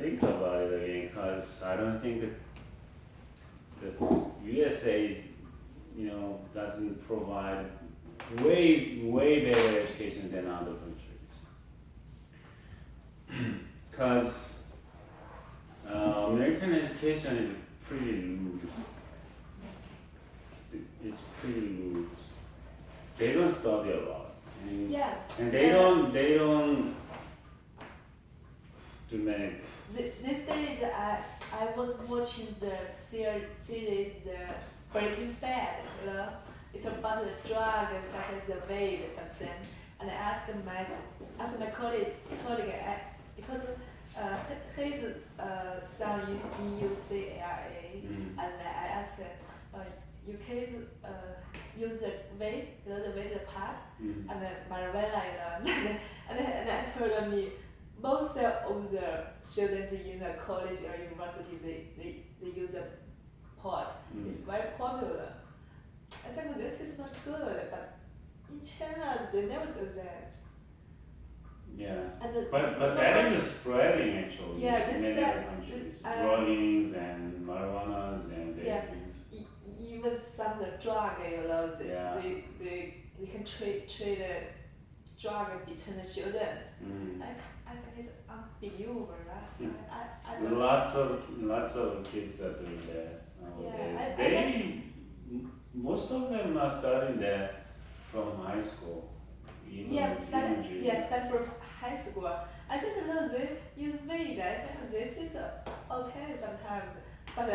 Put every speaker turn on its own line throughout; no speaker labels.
think about it again, because I don't think that USA is, doesn't provide way better education than other countries. Because American education is pretty loose. It's pretty loose. They don't study a lot, and they don't do many.
These days, I was watching the series, the Breaking Bad. It's about the drug such as the weed or something. And I asked my colleague because his son in UCLA, and I asked you kids use the weed, the weed part, and marijuana, and I told me most of the students in the college or university they use a pot. It's very popular. I think this is not good, but in China they never do that.
Yeah,
and
but that is spreading actually
in
many other countries. Druggings and marijuanas and vapings.
Even some the drug, they can trade a drug between the students. I think it's unbelievable, right?
Lots of kids are doing that nowadays. Most of them are studying that from high school.
Start from high school. I just know they use weed. I think this is okay sometimes. But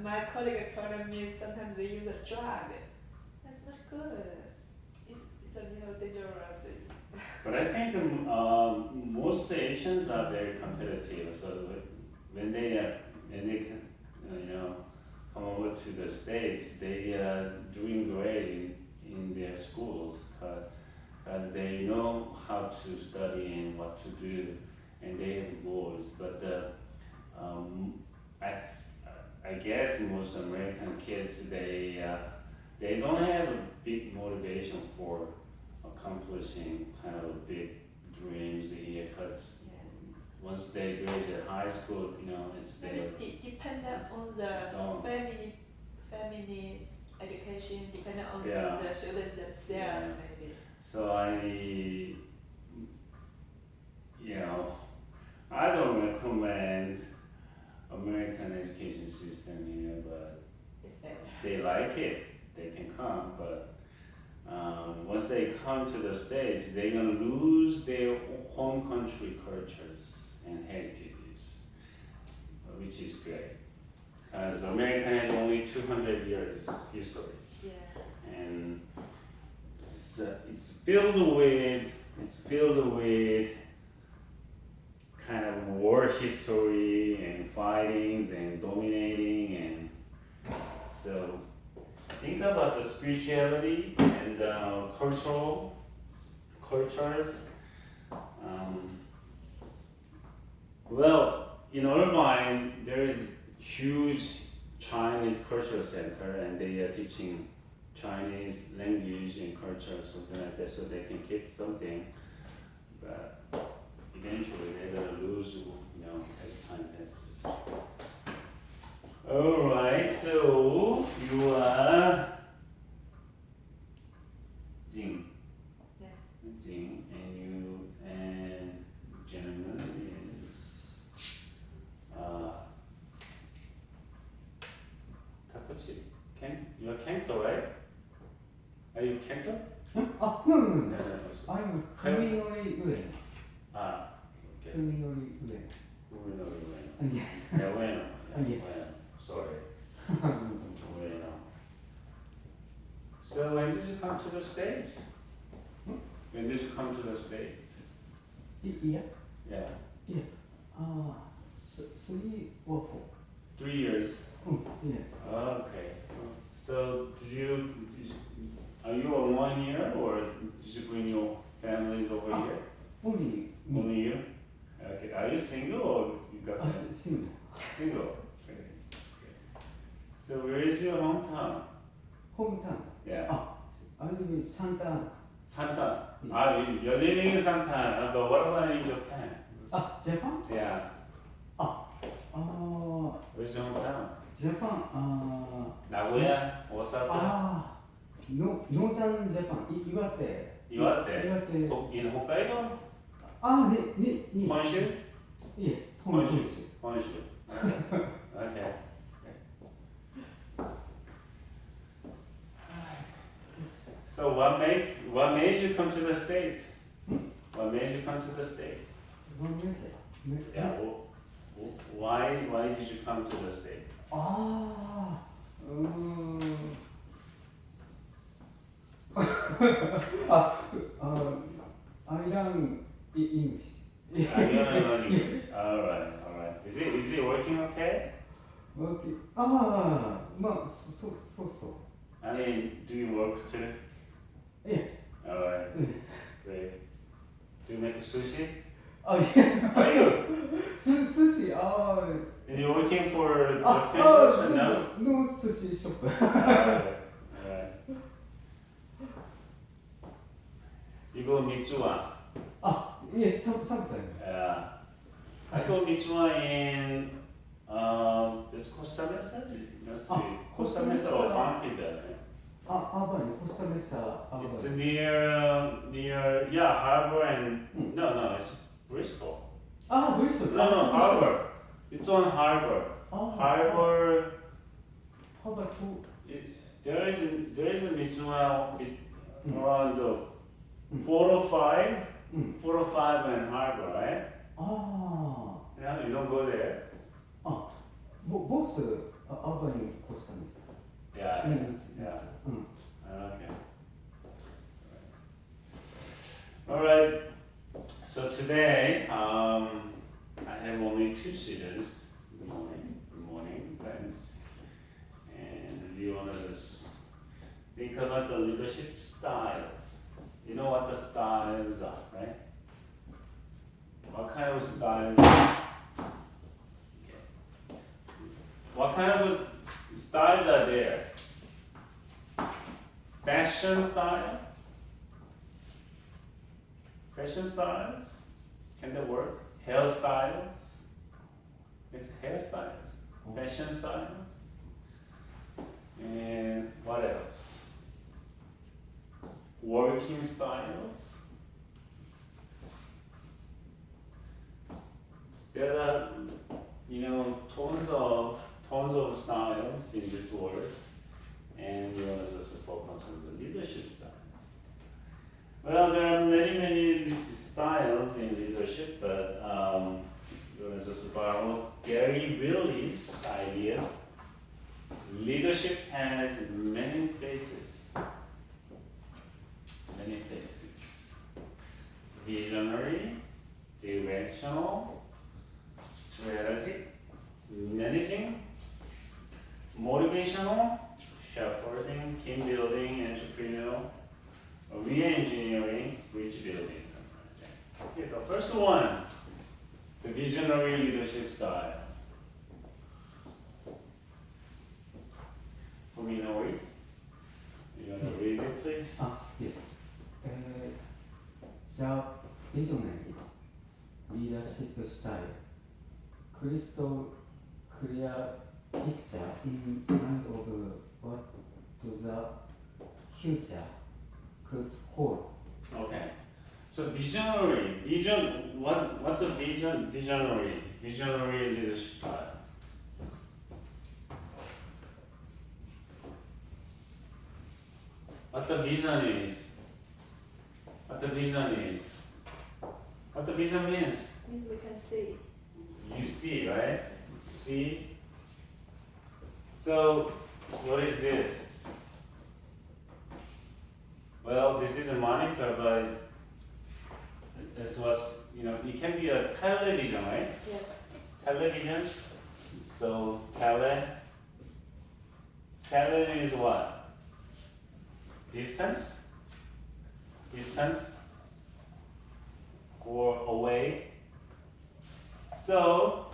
my colleague told me sometimes they use a drug. That's not good. It's a little dangerous.
But I think most Asians are very competitive. So when they come over to the States, they are doing great in their schools because they know how to study and what to do, and they have goals. But I guess most American kids they don't have a big motivation for accomplishing kind of big dreams here, because once they graduate high school, it's their
dependent on the family education, dependent on the students themselves, maybe.
So I don't recommend American education system here, but if they like it, they can come. But once they come to the States, they're gonna lose their home country cultures and heritages, which is great. Because America has only 200 years history, and it's filled with kind of war history and fightings and dominating, and so think about the spirituality and cultures. In Irvine there is huge Chinese cultural center, and they are teaching Chinese language and culture, something like that, so they can keep something. But eventually they're gonna lose, as time passes. All right, so you are Jing.
Yes.
Jing, and gentleman is Takuchi. You're Kento, right? Are you Kento?
No. I'm Kuminori Uen.
Okay.
Kuminori Uen.
Kuminori Uen.
Yes.
Yeah, bueno.
Yes.
Sorry. Bueno. So when did you come to the States? When did you come to the States?
Yeah.
Yeah.
3 or 4.
3 years.
Yeah.
Okay. So are you alone here, or did you bring your families over here?
Only me.
Only you? Okay. Are you single, or you got family?
Single.
Single. Okay. So where is your hometown?
Hometown.
Yeah.
I live in Santa.
Santa.
Yeah.
You're living in Santa, but what about in Japan?
Japan?
Yeah. Where's your hometown?
Japan,
Nagoya? Osaka?
Northern Japan, Iwate.
Iwate?
Iwate.
In Hokkaido? Honshu?
Yes,
Honshu.
Honshu.
Honshu. Okay. Okay. So what made you come to the States? What made you come to the States? Yeah. Why did you come to the States?
I learn English.
You learn English. All right. Is it working okay?
Okay. So.
I mean, do you work too?
Yeah.
All right. Great. Do you make sushi?
Yeah.
Are you?
Sushi.
Are you working for Japanese or no?
No sushi shop.
Alright. 이거 미츠와.
Yes, sometimes.
Yeah. I go mitzvah in it's Costa Mesa? Costa Mesa or Fountainville.
Urban, Costa Mesa.
It's near Harbor and no, it's Bristol.
Bristol.
No, Harbor. It's on Harbor. Harbor. There is a mitzvah around the 405 and Harbor, right? Yeah, you don't go there.
Both urban and Costa Mesa.
Yeah. Okay. All right. So today, I have only two students. Good morning, friends. And we want to just think about the leadership styles. You know what the styles are, right? What kind of styles? What kind of styles are there? Fashion style? Fashion styles? Can they work? Hairstyles? It's hairstyles. Fashion styles? And what else? Working styles? There are, tons of styles in this world, and we want to just focus on the leadership styles. Well, there are many styles in leadership, but we're going to just borrow Gary Willey's idea. Leadership has many faces. Visionary, directional, strategic, managing, motivational, shepherding, team building, entrepreneurial, re-engineering, bridge building, something like that. Okay, the first one, the visionary leadership style. Fuminori, you want to read it, please?
Yes. The visionary leadership style. Crystal clear picture in mind of what the future could hold.
Okay. So visionary, what the visionary leadership style. What the vision is. What the vision means.
Means we can see.
You see, right? See. So, what is this? Well, this is a monitor, but this was, it can be a television, right?
Yes.
Television. So, tele is what? Distance or away. So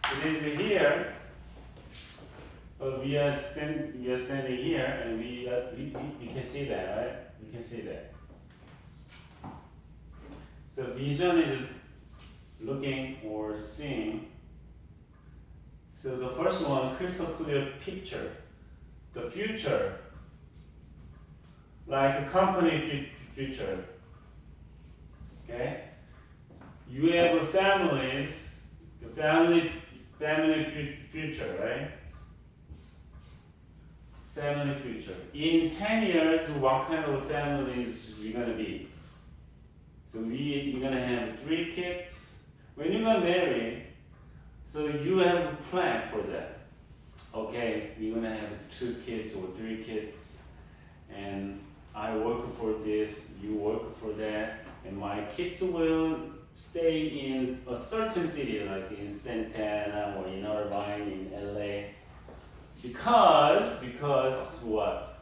it is here, but we are standing here, and we can see that, right? We can see that. So vision is looking or seeing. So the first one, crystal clear picture. The future, like a company future. Okay? You have families, the family future, right? Family future. In 10 years, what kind of families we're gonna be? So you're gonna have 3 kids. When you're gonna marry, so you have a plan for that. Okay, we're gonna have 2 kids or 3 kids, and I work for this, you work for that, and my kids will stay in a certain city, like in Santana or in Irvine, in LA. Because what?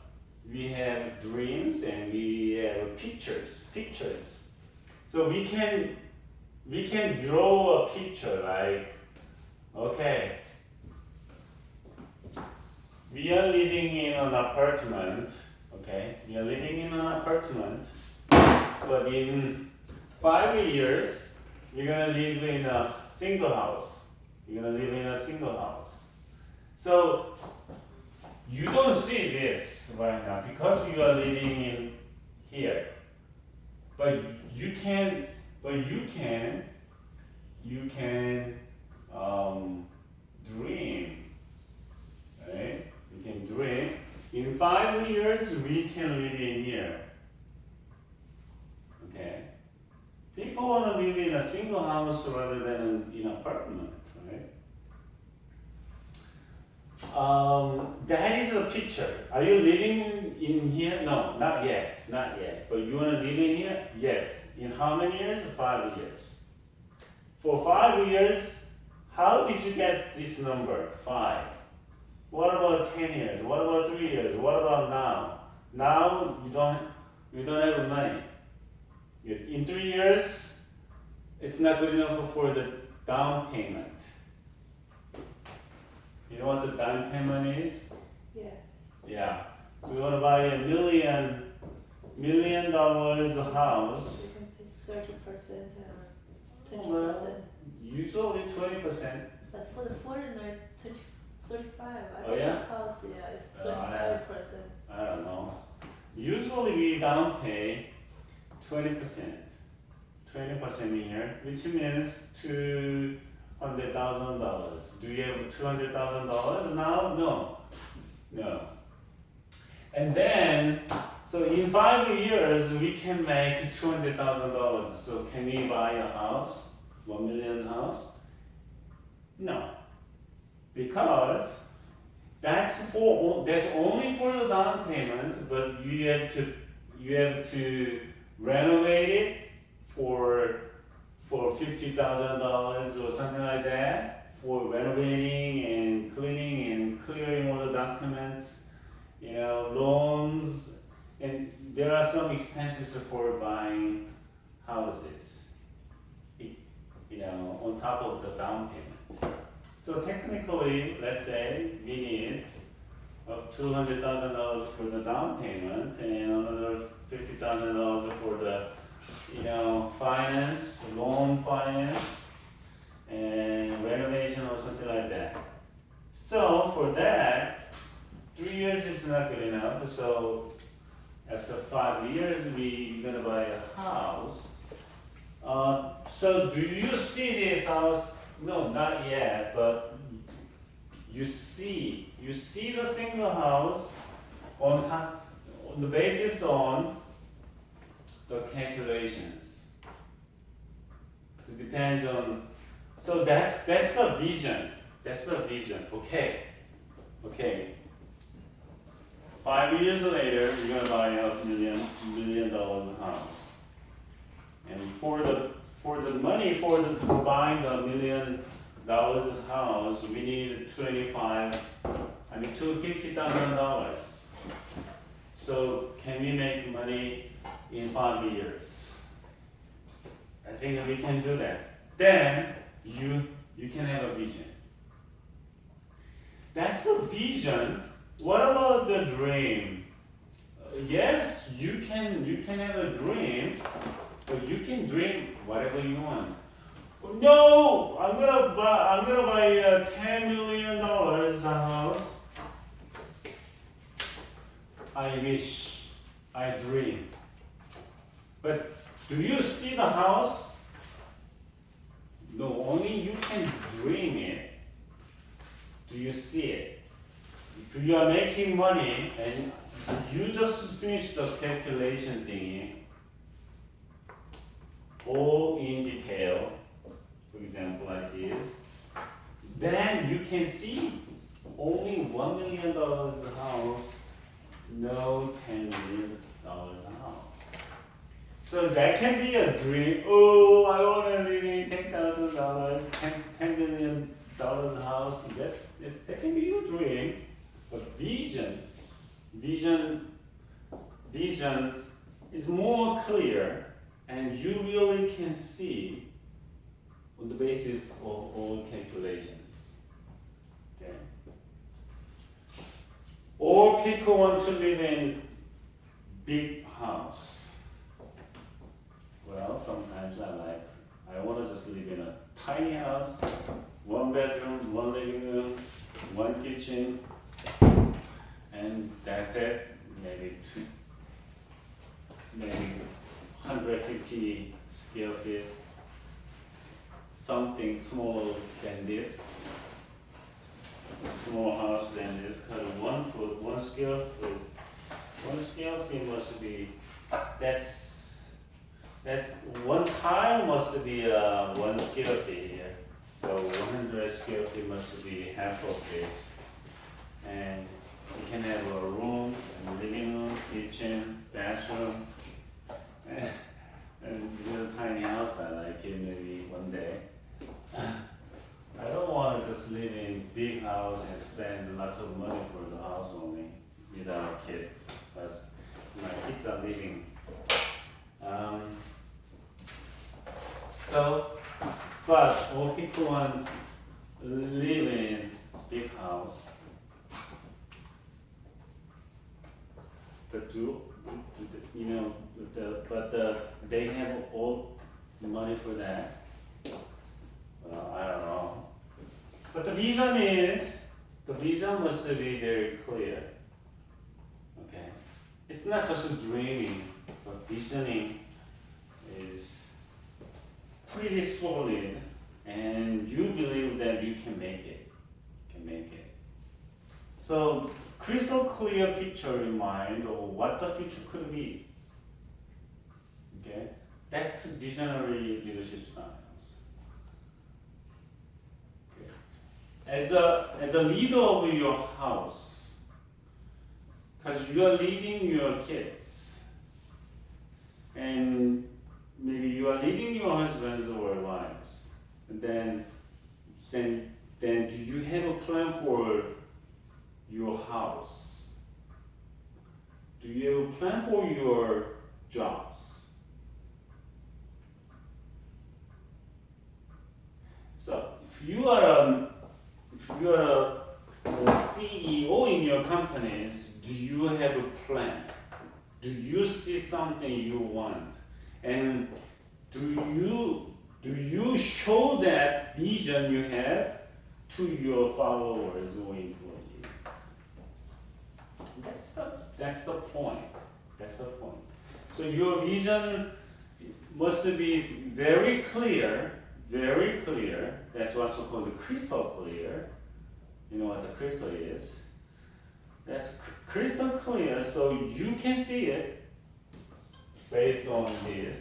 We have dreams and we have pictures. So we can draw a picture like, okay, we are living in an apartment, okay? We are living in an apartment, but in 5 years, we're gonna live in a single house. You're gonna live in a single house. So you don't see this right now because you are living in here. But you can dream, right? You can dream. In 5 years, we can live in here. Okay. People want to live in a single house rather than in an apartment, right? That is a picture. Are you living in here? No, not yet. But you want to live in here? Yes. In how many years? 5 years. For 5 years, how did you get this number, 5? What about 10 years? What about 3 years? What about now? Now you don't have money. In 3 years, it's not good enough for the down payment. You know what the down payment is?
Yeah.
Yeah. We want to buy $1 million house.
You can pay 30% or 20%.
Well, usually 20%.
But for the foreigners, 35. I
Oh, yeah?
bought a house, yeah, it's
Oh,
35%.
I don't know. Usually we down pay 20%. 20% a year, which means $200,000. Do you have $200,000 now? No. And then, so in 5 years, we can make $200,000. So can we buy a house, $1 million house? No, because that's only for the down payment, but you have to renovate it for $50,000 or something like that, for renovating and cleaning and clearing all the documents, loans, and there are some expenses for buying houses, on top of the down payment. So technically, let's say we need $200,000 for the down payment and another $50,000 for the finance, loan finance, and renovation or something like that. So for that, 3 years is not good enough. So after 5 years, we're gonna buy a house. So do you see this house? No, not yet, but you see the single house on the basis on the calculations. So it depends on. So that's the vision. Okay. 5 years later, you're gonna buy a $1 million house, and for the money for buying the $1 million house, we need $250,000. So can we make money in 5 years? I think we can do that. Then you can have a vision. That's the vision. What about the dream? Yes, you can have a dream, but you can dream whatever you want. No, I'm gonna buy a $10 million house. I wish, I dream. But do you see the house? No, only you can dream it. Do you see it? If you are making money and you just finish the calculation thingy, all in detail, for example like this, then you can see only $1 million house, no $10 million house. So that can be a dream. Oh, I want to live in $10,000, $10 million house. That can be your dream. But visions is more clear, and you really can see on the basis of all calculations. Okay. All people want to live in big house. Well, sometimes I want to just live in a tiny house, 1 bedroom, 1 living room, 1 kitchen, and that's it. Maybe 150 square feet, something smaller than this, small house than this, kind of 1 foot, 1 square foot. 1 square feet must be, that 1 tile must be 1 square feet here. So 100 square feet must be half of this. And you can have a room, a living room, kitchen, bathroom, and a tiny house. I like it maybe one day. I don't want to just live in big house and spend lots of money for the house only without kids, because my kids are living. But all people want to live in big house. But they have all the money for that. Well, I don't know. But the vision must be very clear. Okay, it's not just dreaming, but visioning is pretty solid, and you believe that you can make it. So crystal clear picture in mind of what the future could be. Okay, that's visionary leadership styles. Okay. As a leader of your house, because you are leading your kids, and maybe you are leading your husbands or wives, and then do you have a plan for your house? Do you have a plan for your jobs? So if you are a CEO in your companies, do you have a plan? Do you see something you want? And do you show that vision you have to your followers or employees? That's the point. So your vision must be very clear. That's what's called the crystal clear. You know what the crystal is? That's crystal clear, so you can see it based on this,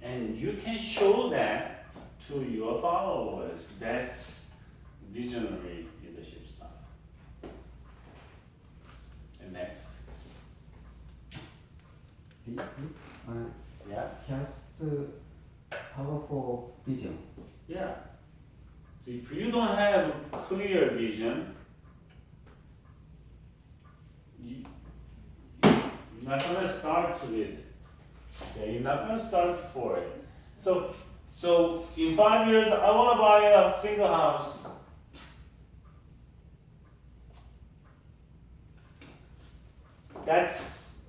and you can show that to your followers. That's visionary leadership style. And next. Yeah.
Just powerful vision.
Yeah. So if you don't have a clear vision, you're not gonna start with it. Okay, you're not gonna start for it. So in 5 years, I want to buy a single house. That's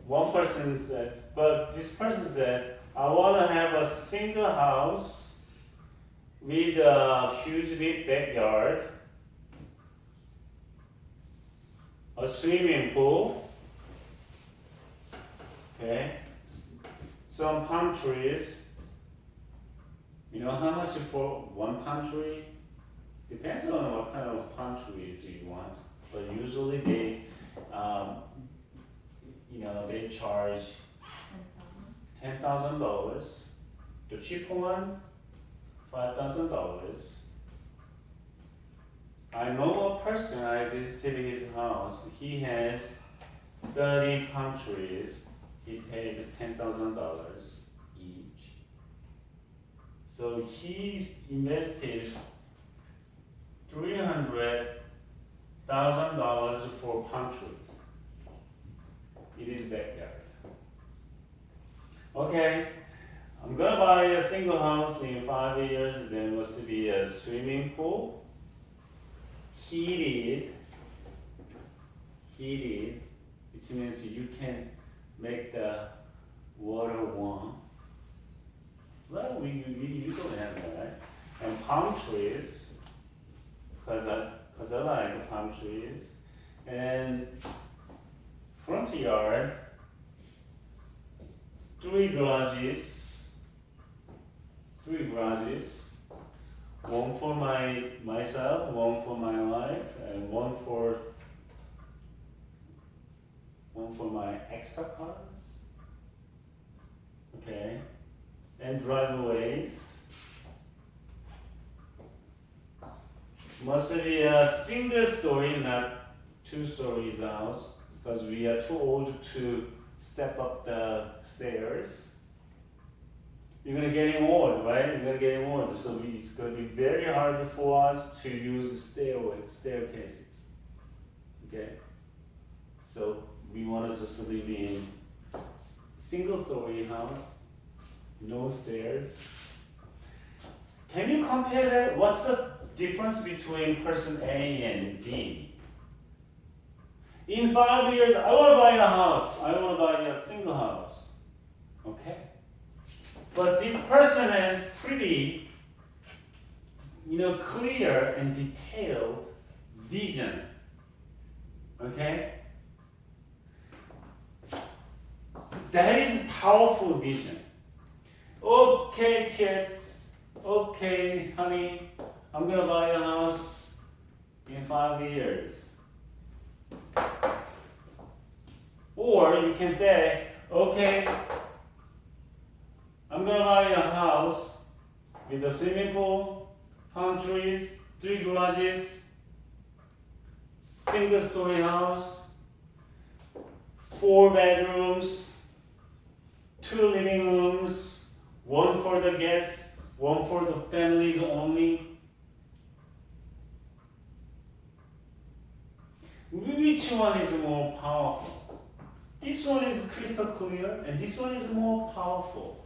one person said, but this person said, I want to have a single house with a huge big backyard, a swimming pool, okay, some palm trees. You know how much for one palm tree? Depends on what kind of palm trees you want, but usually they, they charge $10,000. The cheaper one, $5,000. I know a person, I visited his house. He has 30 palm trees. He paid $10,000 each. So he invested $300,000 for palm trees in his backyard. Okay, I'm gonna buy a single house in 5 years. There must be a swimming pool, heated, which means you can make the water warm. Well, we usually have that, right? And palm trees, because I like palm trees, and front yard, 3 garages, one for myself, one for my wife, and one for my extra cars. Okay, and driveways. Must be a single story, not 2 stories house, because we are too old to step up the stairs. You're gonna get old, right? You're gonna get old, so it's gonna be very hard for us to use staircases. Okay, so we want to just live in single story house, no stairs. Can you compare that? What's the difference between person A and B? In 5 years, I want to buy a house. I want to buy a single house. Okay? But this person has pretty, clear and detailed vision. Okay? That is powerful vision. Okay, kids. Okay, honey. I'm gonna buy a house in 5 years. Or you can say, okay, I'm gonna buy a house with a swimming pool, palm trees, 3 garages, single story house, 4 bedrooms, 2 living rooms, 1 for the guests, 1 for the families only. Which one is more powerful? This one is crystal clear, and this one is more powerful.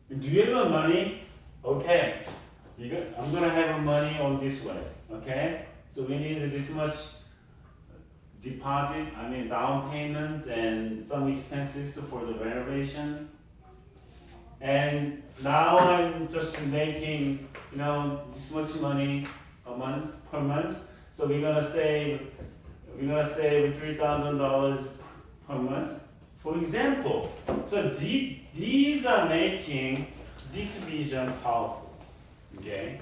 Do you have money? Okay, I'm gonna have money on this way. Okay, so we need this much down payments and some expenses for the renovation. And now I'm just making, this much money per month. So we're gonna save $3,000 per month, for example. So these are making this vision powerful. Okay.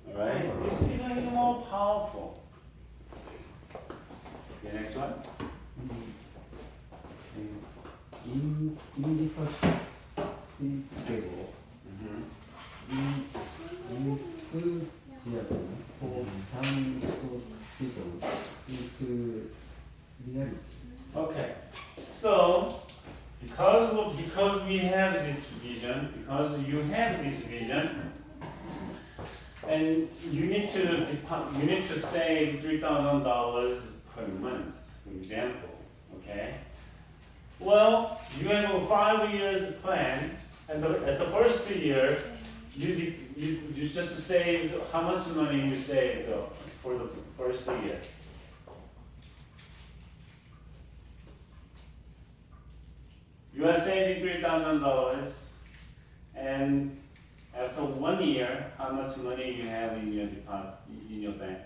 All right. This vision is more powerful. Okay, next one.
In the first table, enthusiasm for turning vision into reality.
Okay. So because we have this vision, because you have this vision, and you need to save $3,000 per month, for example. Okay. Well, you have a 5 years plan, and at the first year, you just saved how much money you saved for the first year. You are saving $3,000, and after 1 year, how much money you have in your deposit, in your bank?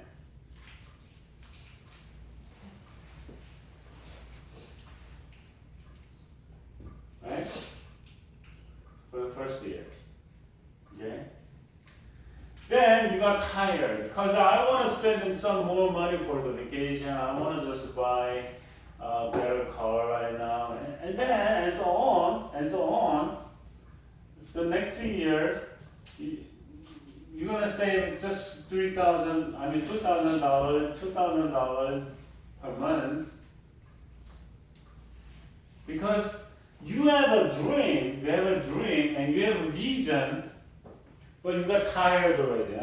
Right? For the first year. Okay? Then you got tired because I want to spend some more money for the vacation. I want to just buy a better car right now, and then and so on and so on. The next year, you're gonna save just $2,000 per month because you have a dream, and you have a vision. But you got tired already.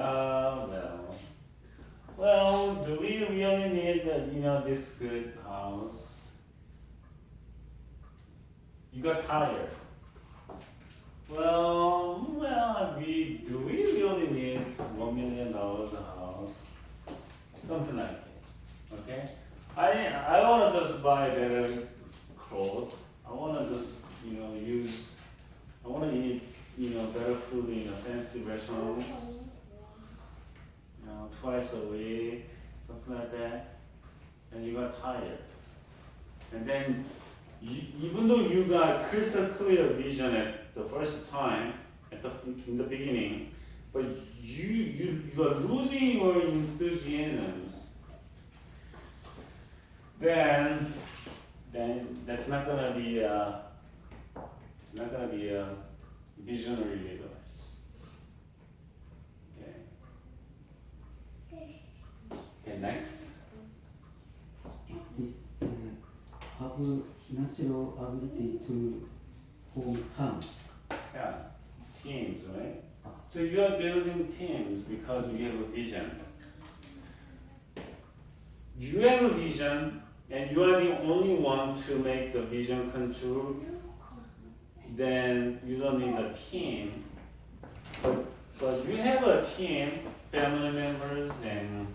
Well, do we really need this good house? You got tired. Well, do we really need $1 million house? Something like that. Okay? I want to just buy better clothes. I want to just I want to eat better food in fancy restaurants, twice a week, something like that, and you got tired. And then, even though you got crystal clear vision at the first time, in the beginning, but you are losing your enthusiasms, then that's not gonna be a visionary leaders. Okay, next.
Have natural ability to form teams.
Yeah, teams, right? So you are building teams because you have a vision. You have a vision, and you are the only one to make the vision come true. Then you don't need a team. But you have a team, family members, and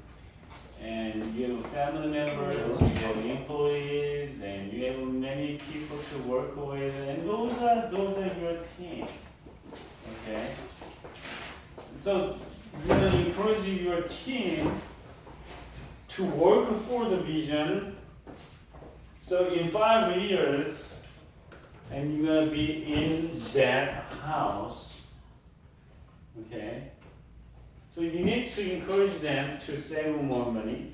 you have family members, you have employees, and you have many people to work with, and those are your team. Okay? So you're going to encourage your team to work for the vision. So in 5 years, and you're going to be in that house, okay? So you need to encourage them to save more money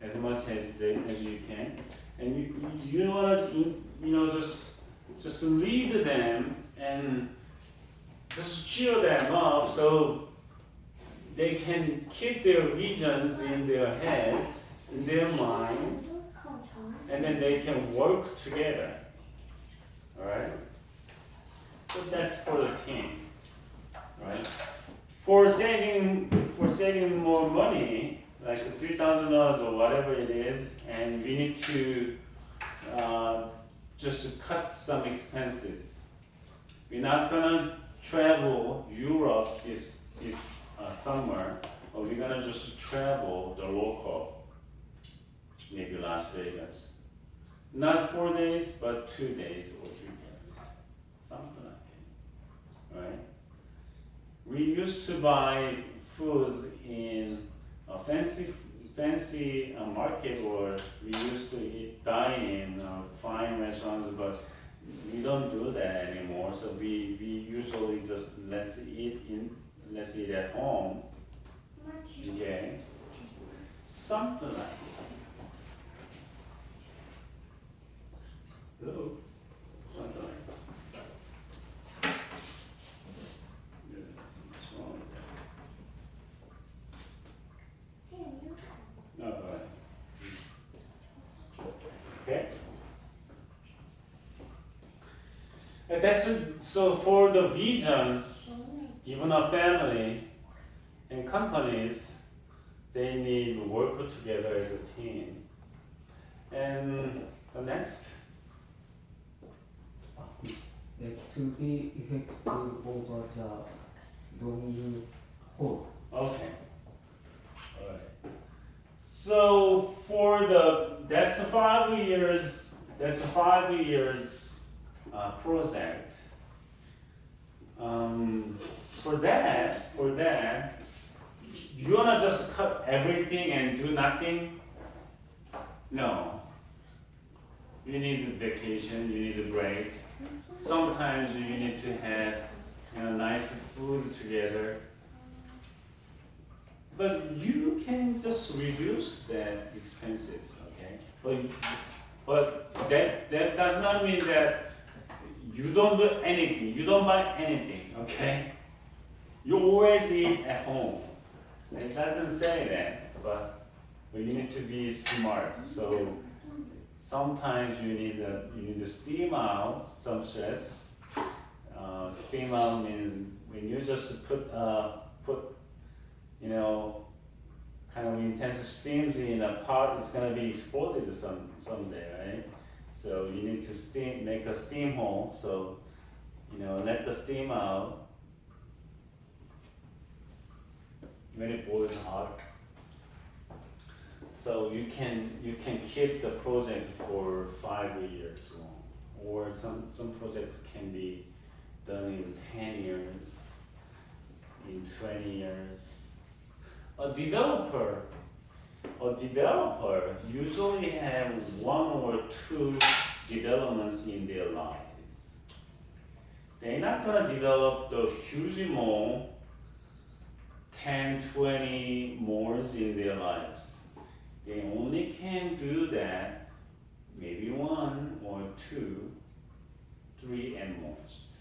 as much as you can, and you don't want to just lead them and just cheer them up so they can keep their visions in their heads, in their minds, and then they can work together. Alright? So that's for the team. Right? For saving more money, like $3,000 or whatever it is, and we need to just cut some expenses. We're not gonna travel Europe this summer, or we're gonna just travel the local, maybe Las Vegas. Not 4 days, but 2 days or 3 days. Something like that. Right? We used to buy foods in a fancy market, or we used to dine in fine restaurants, but we don't do that anymore. So we usually just let's eat at home. Okay? Something like that. Hello? Something like that. Yeah, what's wrong with that? Alright. Okay? And so for the vision, even a family and companies, they need to work together as a team. And the next.
To be effective over the long haul.
Okay. Alright. So for that's a 5 years project. For that, everything and do nothing? No. You need a vacation, you need a break. Sometimes you need to have nice food together. But you can just reduce that expenses, okay? But that does not mean that you don't do anything, you don't buy anything, okay? You always eat at home. It doesn't say that, but you need to be smart. So sometimes you need to steam out some stress. Steam out means when you just put kind of intense steams in a pot, it's gonna be exploded someday, right? So you need to make a steam hole. So let the steam out when it boils hot. So you can keep the project for 5 years long, or some projects can be done in 10 years, in 20 years. A developer usually have 1 or 2 developments in their lives. They're not gonna develop the huge mall, 10, 20 malls in their lives. They only can do that maybe 1 or 2, 3 at most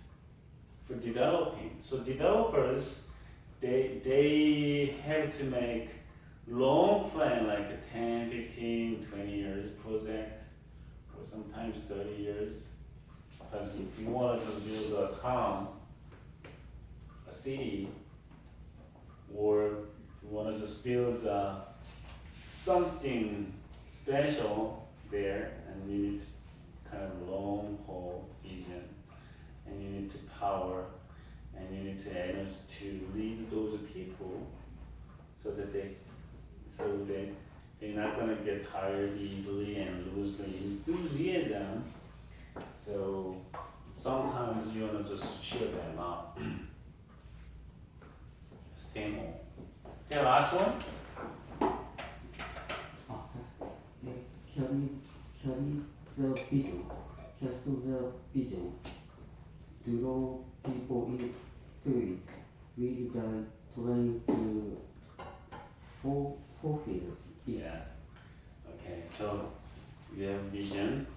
for developing. So developers, they have to make long plan, like a 10, 15, 20 years project, or sometimes 30 years. Because if you want to build a town, a city, or if you want to just build something special there, and you need kind of long haul vision, and you need to power, and you need to energy to lead those people, so that they're not gonna get tired easily and lose the enthusiasm. So sometimes you wanna just cheer them up. Stay home. Okay, last one.
Carry the vision, cast the vision, draw people into it, with the trying to fulfill it.
Yeah. Okay, so you have vision.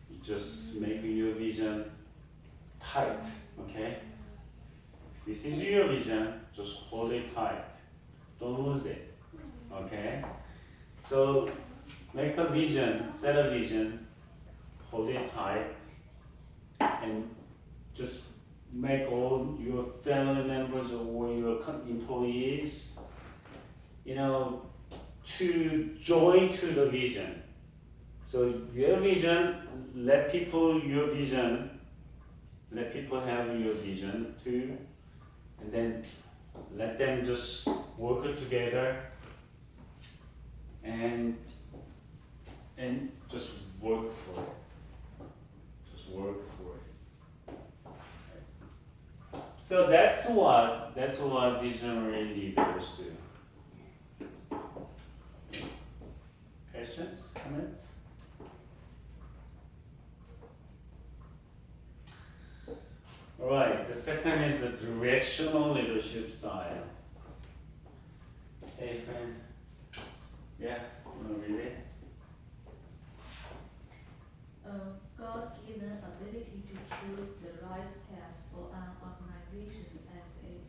You just make your vision tight, okay? If this is your vision, just hold it tight. Don't lose it, okay? So make a vision, set a vision, hold it tight, and just make all your family members or your employees, to join to the vision. So your vision, let people have your vision too, and then let them just work together and just work for it. Just work for it. So that's what visionary leaders do. Questions, comments? All right, the second is the directional leadership style. Hey, friend. Yeah, you want to read it?
God-given ability to choose the right path for an organization as it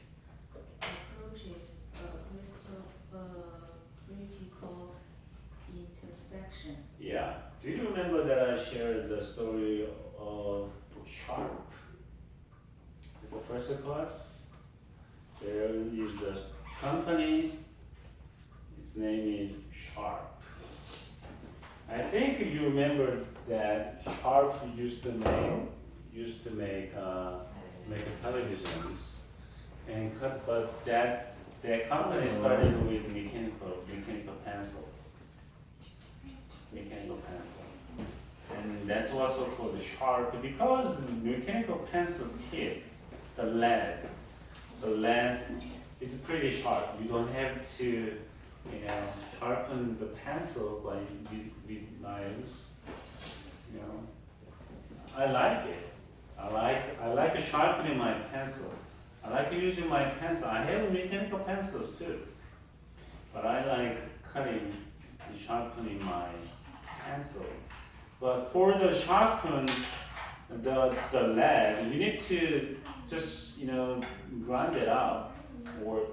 approaches a critical intersection.
Yeah. Do you remember that I shared the story of Sharp? The first class? There is a company, its name is Sharp. I think you remember that Sharp used to make televisions, but that company started with mechanical pencil, and that's also called the Sharp because the mechanical pencil tip, the lead is pretty sharp. You don't have to you know, sharpen the pencil by with knives. You know, I like it. I like sharpening my pencil. I like using my pencil. I have mechanical pencils too, but I like cutting and sharpening my pencil. But for the sharpen the lead, you need to just, you know, grind it out or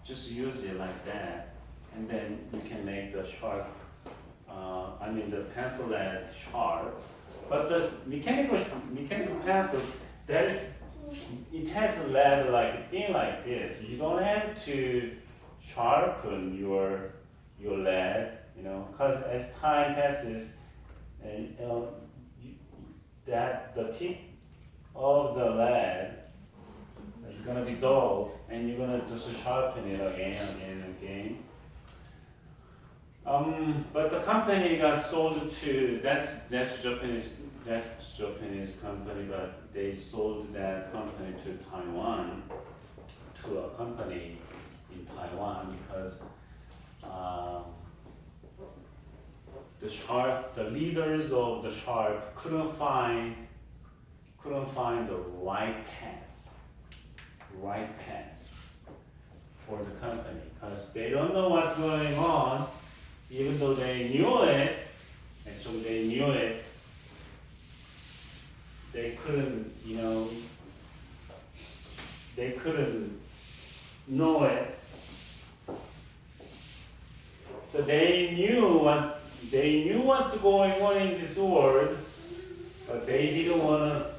just use it like that, and then you can make the sharp. The pencil lead sharp. But the mechanical pencil, that it has a lead like thin like this. You don't have to sharpen your lead, you know, because as time passes, and that the tip of the lead is gonna be dull, and you're gonna just sharpen it again and again. But the company got sold to that's Japanese company, but they sold that company to Taiwan, to a company in Taiwan, because the leaders of the sharp couldn't find the right path for the company, because they don't know what's going on. Even though they knew it, they couldn't, you know, they couldn't know it. So they knew what's going on in this world, but they didn't want to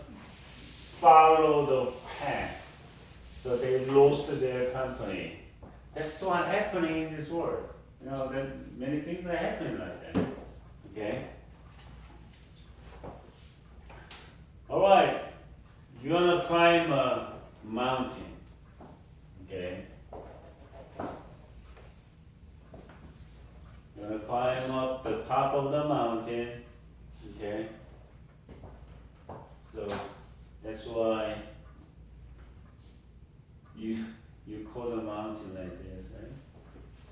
follow the path. So they lost their company. That's what's happening in this world. You know, then many things are happening like that. Okay? Alright. You're gonna climb a mountain. Okay? You're gonna climb up the top of the mountain. Okay? So that's why you call the mountain like this, right?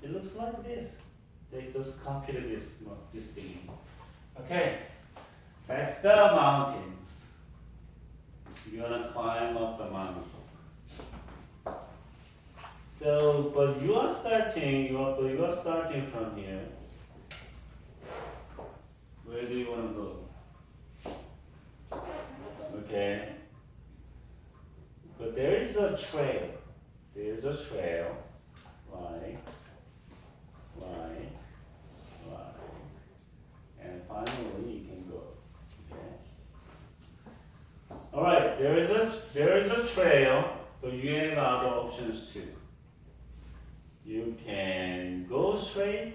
It looks like this. They just copied this thing. Okay, that's the mountains. You're gonna climb up the mountain. So, but you are starting from here. Where do you want to go? Okay. But there is a trail. Right. And finally you can go. Okay. Alright, there is a trail, but you have other options too. You can go straight,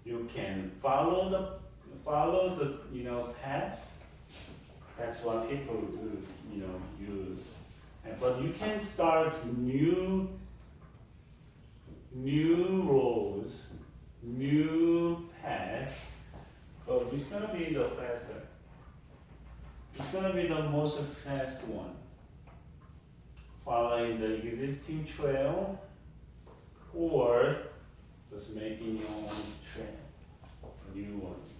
you can follow the path. That's what people do, use. But you can start new roads, new paths, but which is gonna be the faster? It's gonna be the most fast one. Following the existing trail, or just making your own trail, new ones.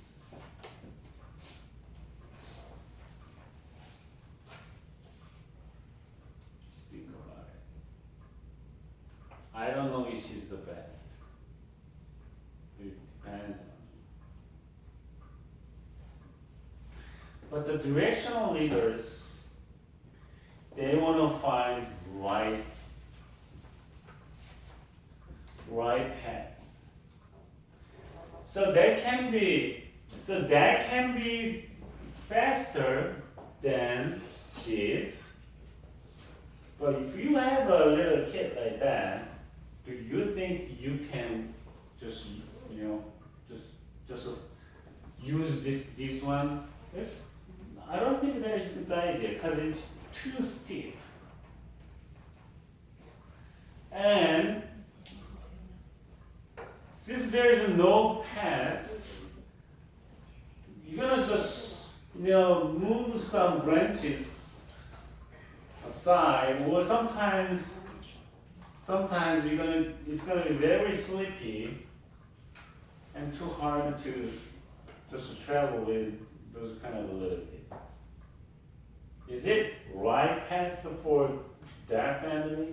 Think about it. I don't know which is the best. It depends on you. But the directional leaders, they want to find right path. So that can be faster than this. But if you have a little kid like that, do you think you can just use this one? I don't think that is a good idea because it's too steep. And since there is no path, you're gonna just move some branches aside, or sometimes sometimes it's gonna be very sleepy and too hard to just travel with those kind of little kids. Is it right path for that family?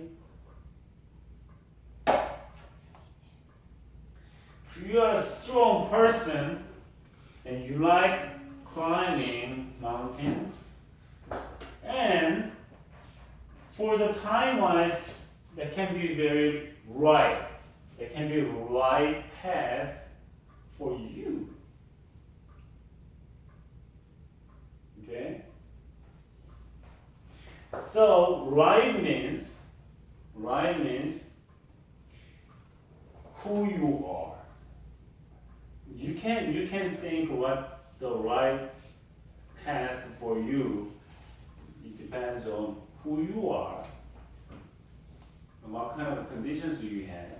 If you are a strong person and you like climbing mountains, and for the time-wise, that can be very right. That can be a right path for you. Okay? So right means who you are. You can think what the right path for you. It depends on who you are and what kind of conditions do you have.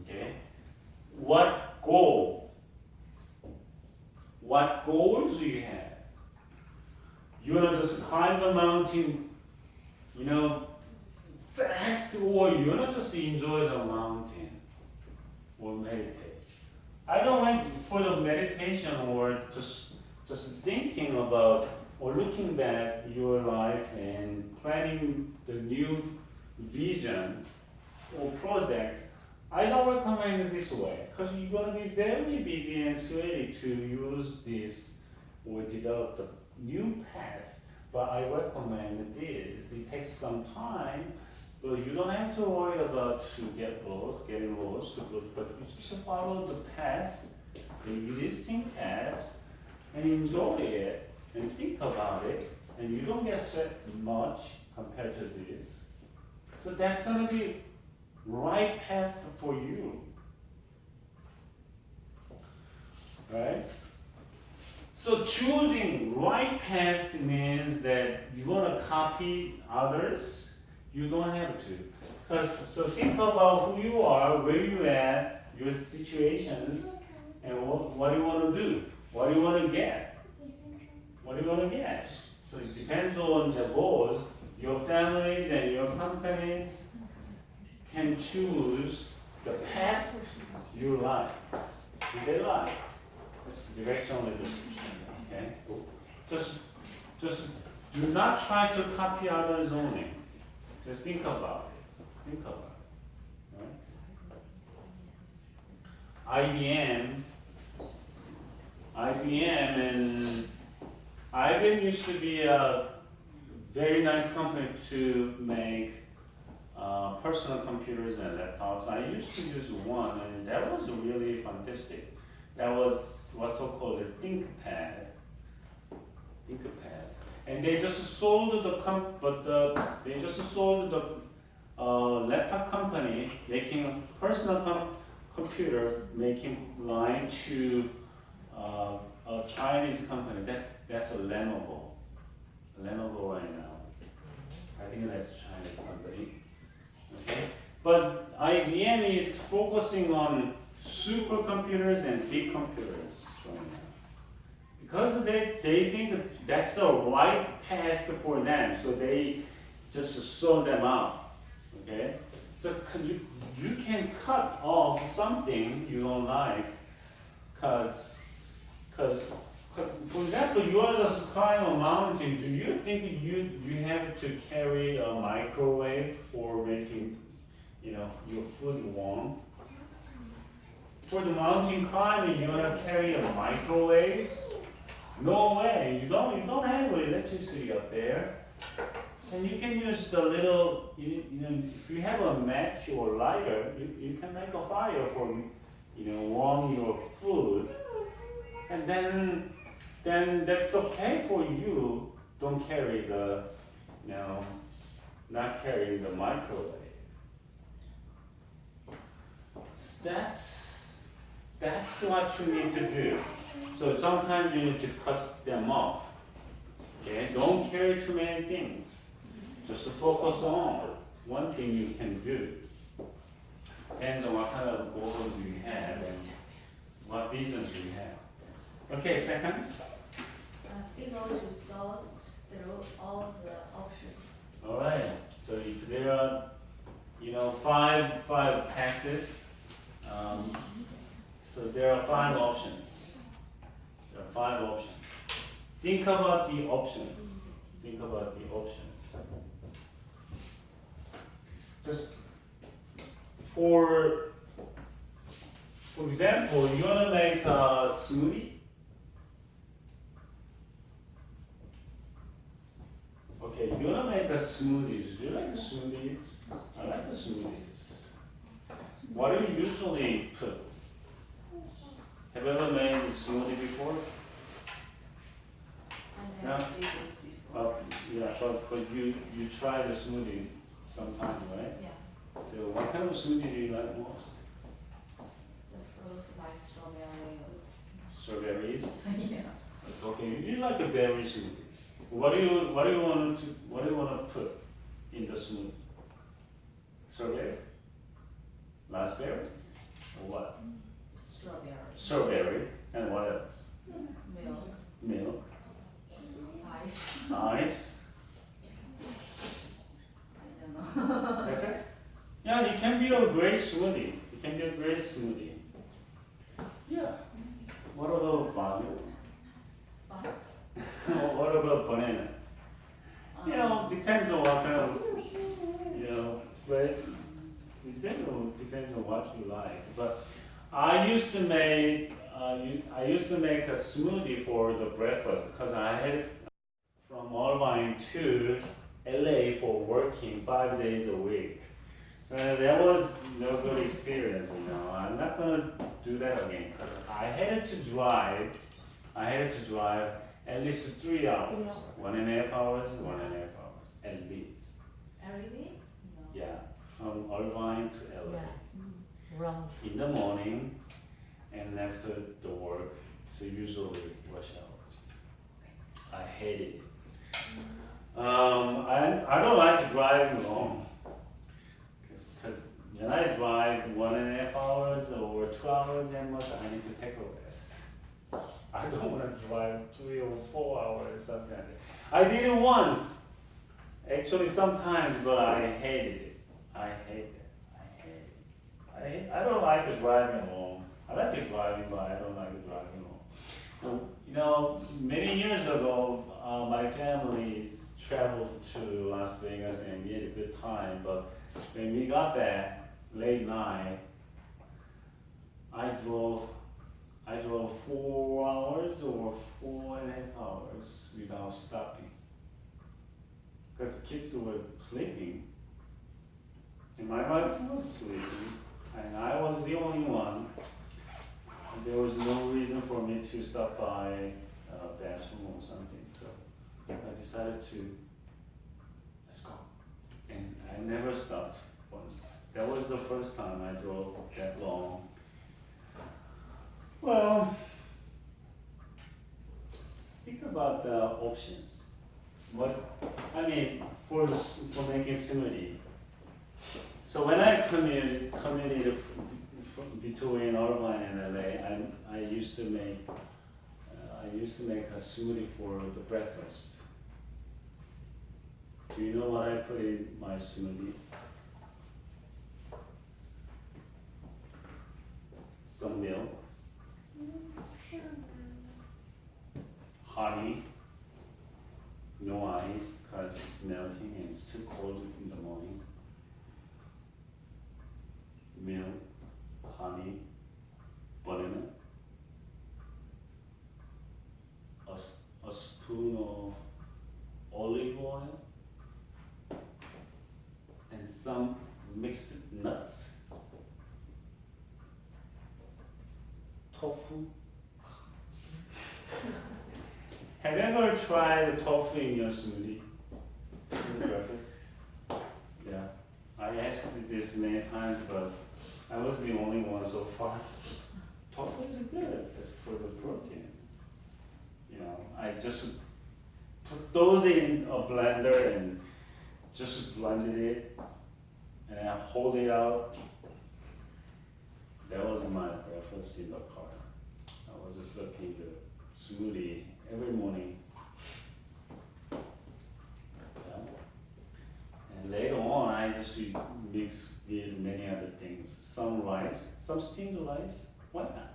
Okay? What goals do you have? You wanna just climb the mountain, fast, or you wanna just enjoy the mountain or meditate? I don't like for the meditation or just thinking about or looking back your life and planning the new vision or project. I don't recommend it this way because you're gonna be very busy and sweaty to use this or develop the new path. But I recommend this. It takes some time, but you don't have to worry about to getting lost. But you just follow the path, the existing path, and enjoy it and think about it, and you don't get sweat much compared to this. So that's gonna be right path for you, right? So choosing right path means that you want to copy others. You don't have to. So think about who you are, where you at, your situations, and what do you want to do? What do you want to get? What do you want to get? So it depends on the goals. Your families and your companies can choose the path you like. Do they like? It's directional leadership. Okay? Just do not try to copy others only. Just think about it. Think about it. Right? IBM used to be a very nice company to make personal computers and laptops. I used to use one, and that was really fantastic. That was what's so-called a ThinkPad. And they just sold the laptop company making personal computer making line to a Chinese company. That's a Lenovo right now. I think that's a Chinese company. Okay, but IBM is focusing on supercomputers and big computers right now because they think that's the right path for them. So they just sold them out. Okay, so you can cut off something you don't like, cause for example, you are just climbing a mountain. Do you think you have to carry a microwave for making your food warm? For the mountain climbing, you wanna carry a microwave? No way. You don't have electricity up there. And you can use the little, if you have a match or lighter, you can make a fire for, warm your food. And then that's okay for you. Don't carry not carrying the microwave. That's what you need to do. So sometimes you need to cut them off. Okay? Don't carry too many things. Just focus on one thing you can do. Depends on what kind of goals you have and what visions you have. Okay, second.
Be able to sort through all the options.
All right. So if there are, five passes. So there are 5 options. There are 5 options. Think about the options. Think about the options. Just for example, you want to make a smoothie. Okay, you want to make a smoothies. Do you like the smoothies? I like the smoothies. What do you usually put? Have you ever made a smoothie before?
I
Yeah.
never did this before.
Yeah, but you try the smoothie sometime, right?
Yeah,
So what kind of smoothie do you like most?
the fruits like strawberry.
Strawberries.
Yeah.
Okay, you like the berry smoothies. What do you want to put in the smoothie? Strawberry? Raspberry? Or what?
Strawberry.
Strawberry. And what else?
Milk.
Milk.
Ice.
Ice.
I don't know.
That's it? Yeah, it can be a great smoothie. It can be a great smoothie. Yeah. What about vodka? What about banana? Depends on what kind of, but it depends on what you like. But I used to make a smoothie for the breakfast because I had from Irvine to LA for working 5 days a week. So that was no good experience, I'm not gonna do that again because I had to drive at least 3 hours, 1.5 hours, at least.
Every day? No.
Yeah, from Irvine to LA.
Wrong.
In the morning and after the work, so usually rush hours. I hated it. I don't like driving long. Because when I drive 1.5 hours or 2 hours and much, I need to take a rest. I don't want to drive 3 or 4 hours, something like that. I did it once, actually sometimes, but I hated it. I don't like driving alone. I like driving, but I don't like driving alone. Many years ago, my family traveled to Las Vegas and we had a good time, but when we got back late night, I drove 4 hours or 4.5 hours without stopping. Because the kids were sleeping, and my wife was sleeping, and I was the only one. There was no reason for me to stop by a bathroom or something, so I decided to, let's go. And I never stopped once. That was the first time I drove that long. Well, think about the options. For making smoothie. So when I commuted between Irvine and LA, I used to make a smoothie for the breakfast. Do you know what I put in my smoothie? Some milk, honey, no ice because it's melting and it's too cold in the morning. Milk, honey, banana, a spoon of olive oil, and some mixed nuts, tofu. Have you ever tried tofu in your smoothie? For breakfast? Yeah. I asked this many times, but I was the only one so far. Tofu is good. It's for the protein. I just put those in a blender and just blended it, and I hold it out. That was my breakfast in the car. I was just looking the smoothie every morning. Yeah. And And later on, I just mix with many other things. Some rice, some steamed rice. Why not?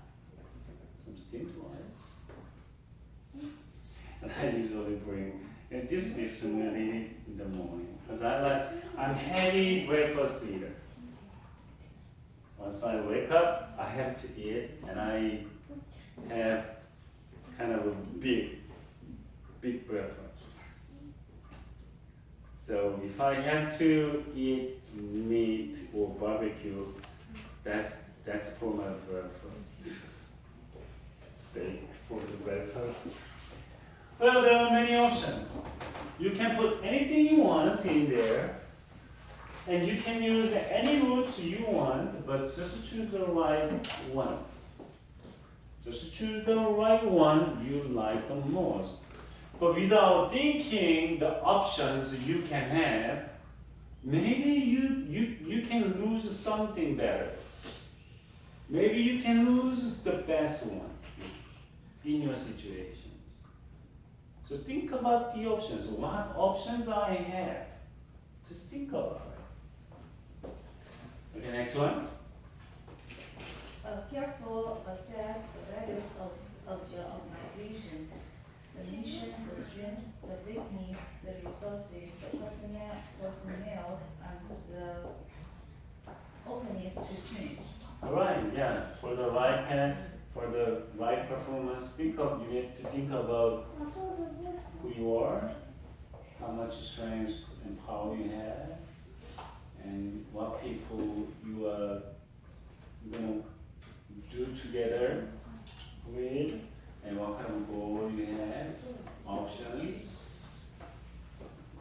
Some steamed rice. And I usually bring, and this is smoothie in the morning. Because I'm heavy breakfast eater. Once I wake up, I have to eat, and I have kind of a big breakfast. So if I have to eat meat or barbecue, that's for my breakfast. Steak for the breakfast. Well, there are many options. You can put anything you want in there, and you can use any roots you want, but just choose the right one. Just choose the right one you like the most. But without thinking the options you can have, maybe you can lose something better. Maybe you can lose the best one in your situations. So think about the options. What options I have? Just think about it. Okay, next one.
Careful assess the values of your organization, the mission, the strengths, the weakness, the resources, the personnel, and the openness to change.
Right, yeah. For the right path, for the right performance, you need to think about who you are, how much strength and power you have, and what people you are gonna do together with, and what kind of goal you have, options.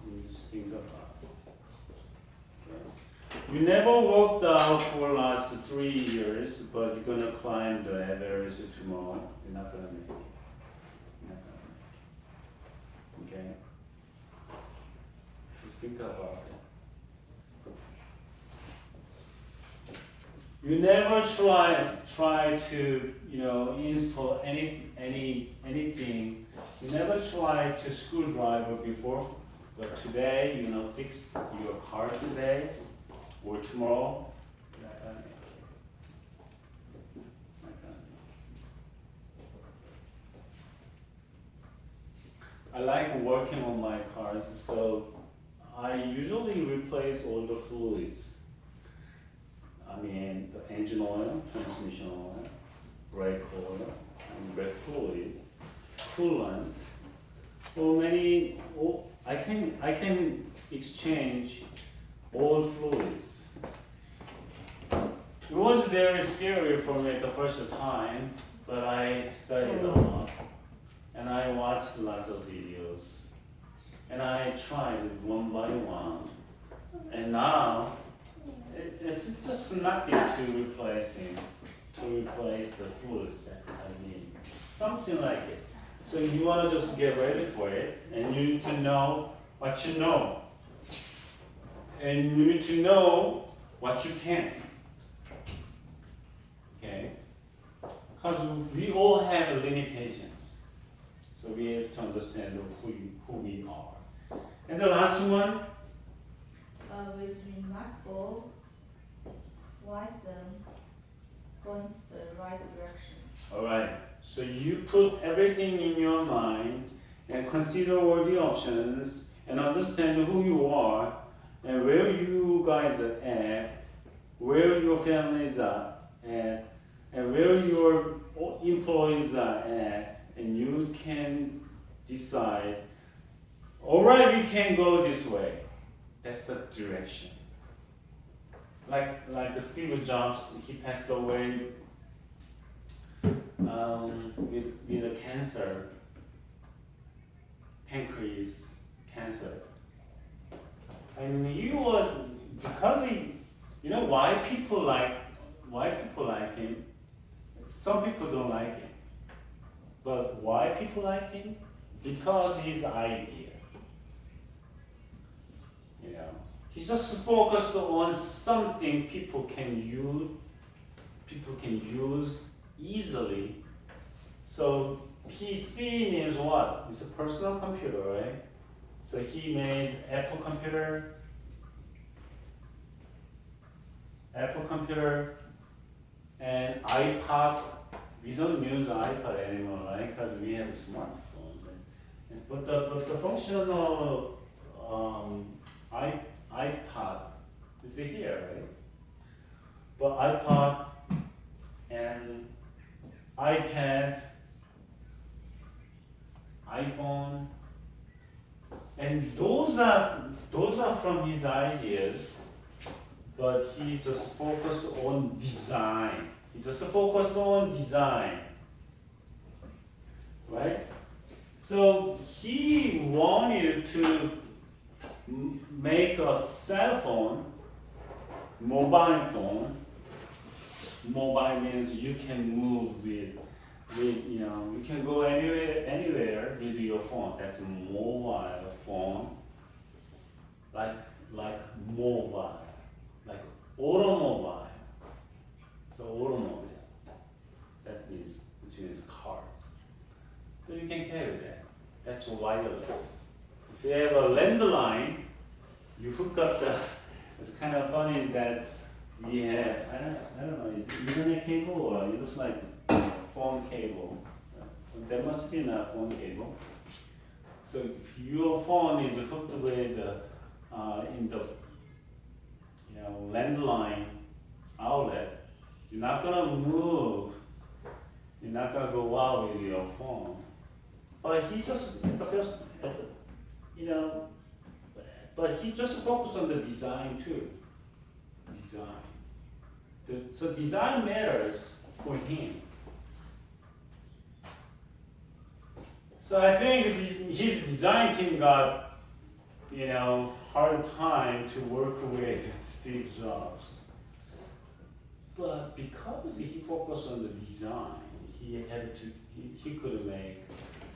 You just think about it. Okay. You never worked out for last 3 years, but you're gonna climb the Everest tomorrow. You're not gonna make it. You're not gonna make it. Okay? Just think about it. You never try to install anything. You never tried to screwdriver before, but today fix your car today or tomorrow. Not gonna make it. Not gonna make it. I like working on my cars, so I usually replace all the fluids. I mean, the engine oil, transmission oil, brake oil, and brake fluid, coolant. I can exchange all fluids. It was very scary for me the first time, but I studied a lot, and I watched lots of videos, and I tried one by one, and now it's just nothing to replace the fluids that I need. Something like it. So you want to just get ready for it, and you need to know what you know. And you need to know what you can. Okay? Because we all have limitations. So we have to understand who we are. And the last one.
With remarkable wisdom, points the right direction.
Alright, so you put everything in your mind and consider all the options and understand who you are and where you guys are at, where your families are at, and where your employees are at, and you can decide, alright, we can go this way. That's the direction. Like Steve Jobs, he passed away with a cancer, pancreas cancer. And he was, because why people like him. Some people don't like him, but why people like him? Because his idea. He's just focused on something people can use easily. So PC means what? It's a personal computer, right? So he made Apple computer, Apple computer and iPod. We don't use iPod anymore, right? Because we have smartphones. But the functional iPod is here, right? But iPod and iPad, iPhone, and those are from his ideas, but he just focused on design. He just focused on design, right? So he wanted to make a cell phone, mobile phone. Mobile means you can move with you can go anywhere with your phone. That's a mobile phone. Like mobile, like automobile. So automobile. Which means cars. So you can carry that. That's wireless. If you have a landline, you hook up the. It's kind of funny that we have. I don't know. Is it Ethernet cable or it looks like phone cable? There must be a phone cable. So if your phone is hooked with in the landline outlet, you're not gonna move. You're not gonna go out with your phone. But he just but he just focused on the design too. Design. So design matters for him. So I think his design team got, hard time to work with Steve Jobs. But because he focused on the design, he could make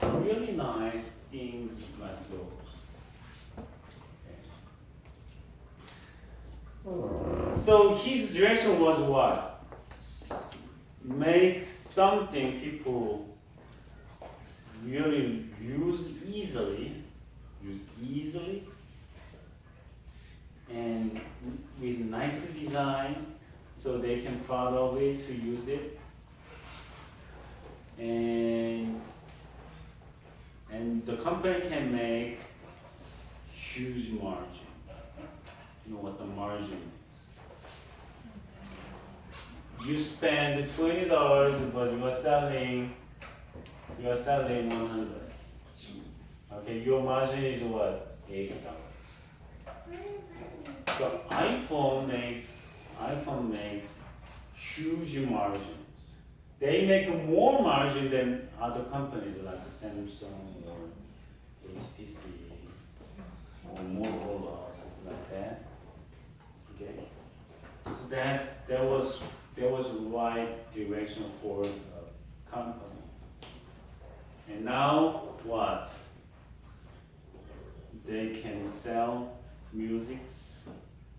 really nice things like those. Okay. So his direction was what? Make something people really use easily, and with nice design, so they can proud of it to use it, and the company can make huge margin. You know what the margin is? You spend $20, but you are selling 100. Okay, your margin is what? $80. So iPhone makes huge margins. They make more margin than other companies like Samsung or HTC or Motorola or something like that. Okay, so that was the right direction for the company. And now what? They can sell musics,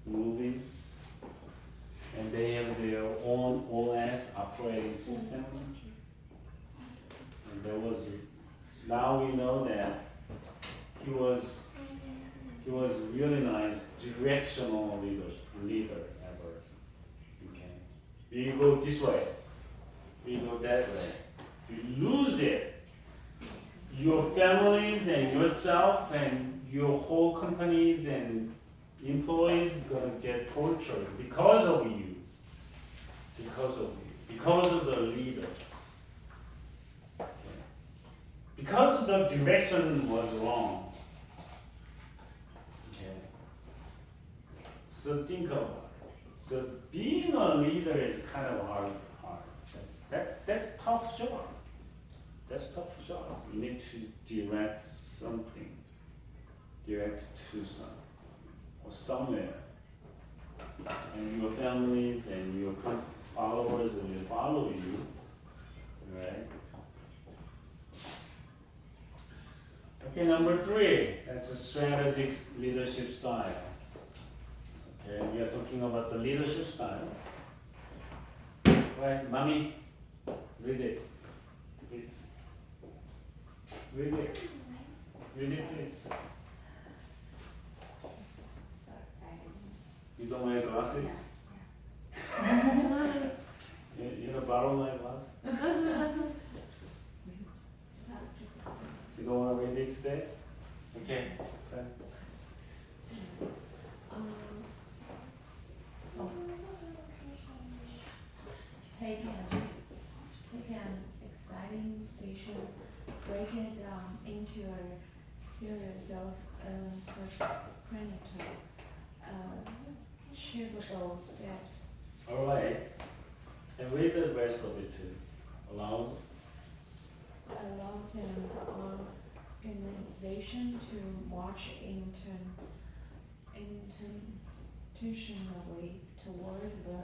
movies, and they have their own OS operating system. And now we know that he was really nice, directional leader ever. Okay, we go this way, we go that way. If you lose it, your families and yourself and your whole companies and employees gonna get tortured because of you. Because of the leaders. Okay. Because the direction was wrong. Okay. So think about it. So being a leader is kind of hard. That's tough job. That's tough job. You need to direct something. Direct to something or somewhere. And your families and your followers will follow you. Right? Okay, number 3. That's a strategic leadership style. Okay, we are talking about the leadership styles. Right, mommy, read it, please. Read it, please. You don't wear glasses? You know, borrow my glass? You don't want to read it today? Okay. Fine.
Take an exciting vision, break it down into a series of sequential, achievable steps.
All right. And read the rest of it too. Allows.
Allows an organization to march intentionally toward the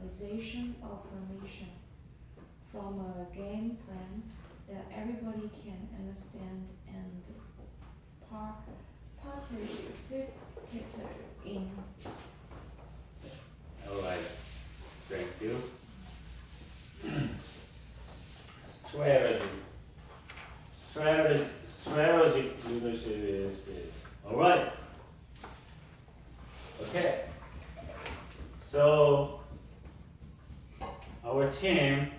actualization of a mission from a game plan that everybody can understand and participate in.
All right. Thank you. Strategic leadership is this. All right. Okay. So our team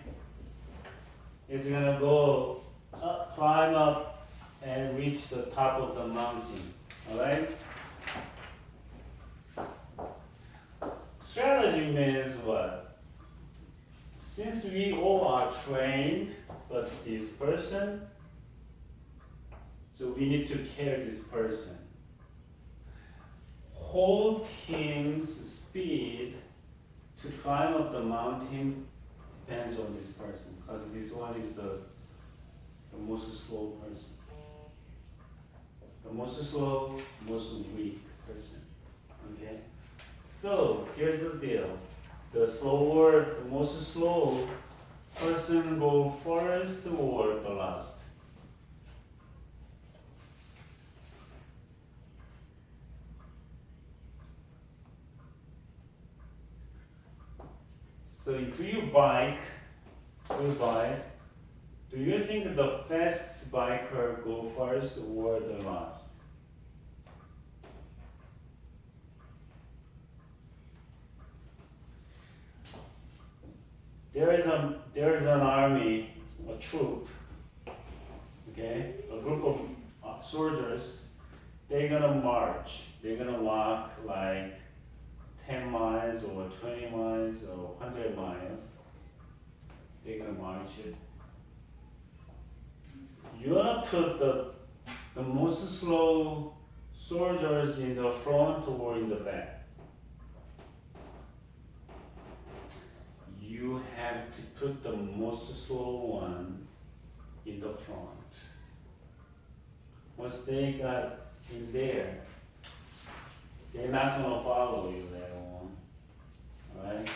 is gonna go up, climb up, and reach the top of the mountain. All right. Strategy means what? Since we all are trained, but this person, so we need to carry this person. Whole team's speed to climb up the mountain depends on this person, because this one is the most slow person. The most slow, most weak person. Okay? So here's the deal. The most slow person go first or the last? So if you bike, do you think the fast biker go first or the last? There is an army, a troop, okay, a group of soldiers. They're gonna march. They're gonna walk like 10 miles or 20 miles or 100 miles. They're gonna march it. You wanna put the most slow soldiers in the front or in the back? You have to put the most slow one in the front. Once they got in there, they're not gonna follow you later on. Alright?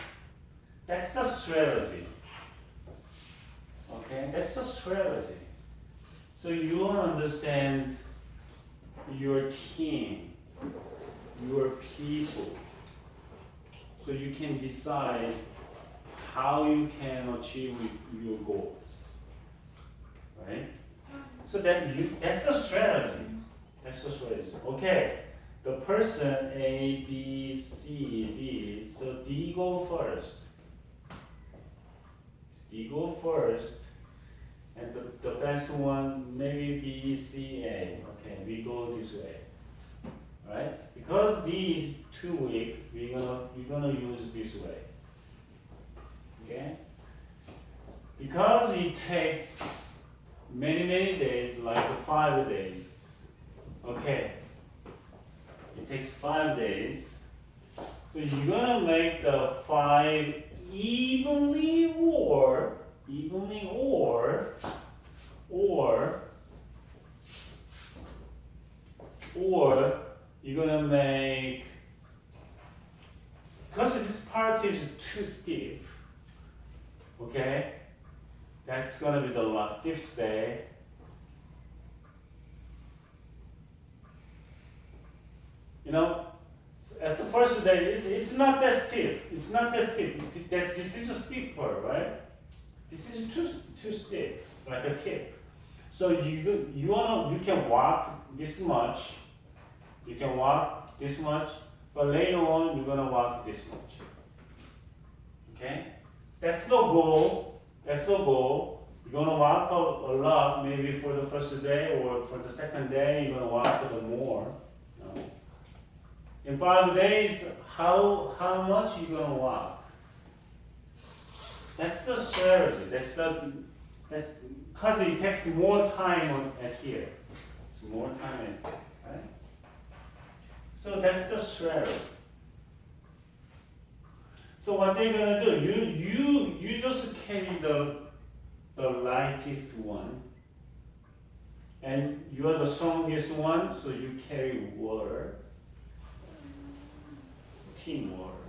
That's the strategy. Okay? That's the strategy. So you wanna understand your team, your people, so you can decide how you can achieve your goals, right? So that's the strategy. That's the strategy. Okay, the person A, B, C, D. So D go first. D go first, and the first one maybe B, C, A. Okay, we go this way, right? Because D is too weak, we're gonna use this way. Okay? Because it takes many days, like 5 days. Okay. It takes 5 days. So you're gonna make the 5 evenly or you're gonna make, because this part is too stiff. Okay, that's gonna be the 5th day. You know, at the first day, it's not that stiff. It's not that stiff. This is a stiff part, right? This is too stiff, like a tip. So you can walk this much. You can walk this much, but later on you're gonna walk this much. Okay? That's the goal. That's the goal. You're gonna walk a lot, maybe for the first day or for the second day, you're gonna walk a little more. You know? In 5 days, how much you gonna walk? That's the strategy. That's because it takes more time at here. It's more time at here, right? So that's the strategy. So what they're gonna do? You just carry the lightest one, and you are the strongest one, so you carry water, team water,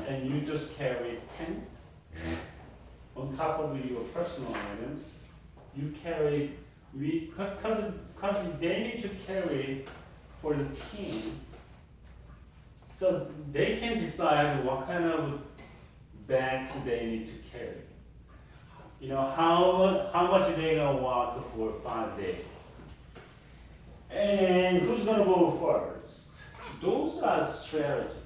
and you just carry tent. On top of your personal items, you carry, because they need to carry for the team, so they can decide what kind of bags they need to carry. You know, how much they're gonna walk for 5 days. And who's gonna go first? Those are strategy.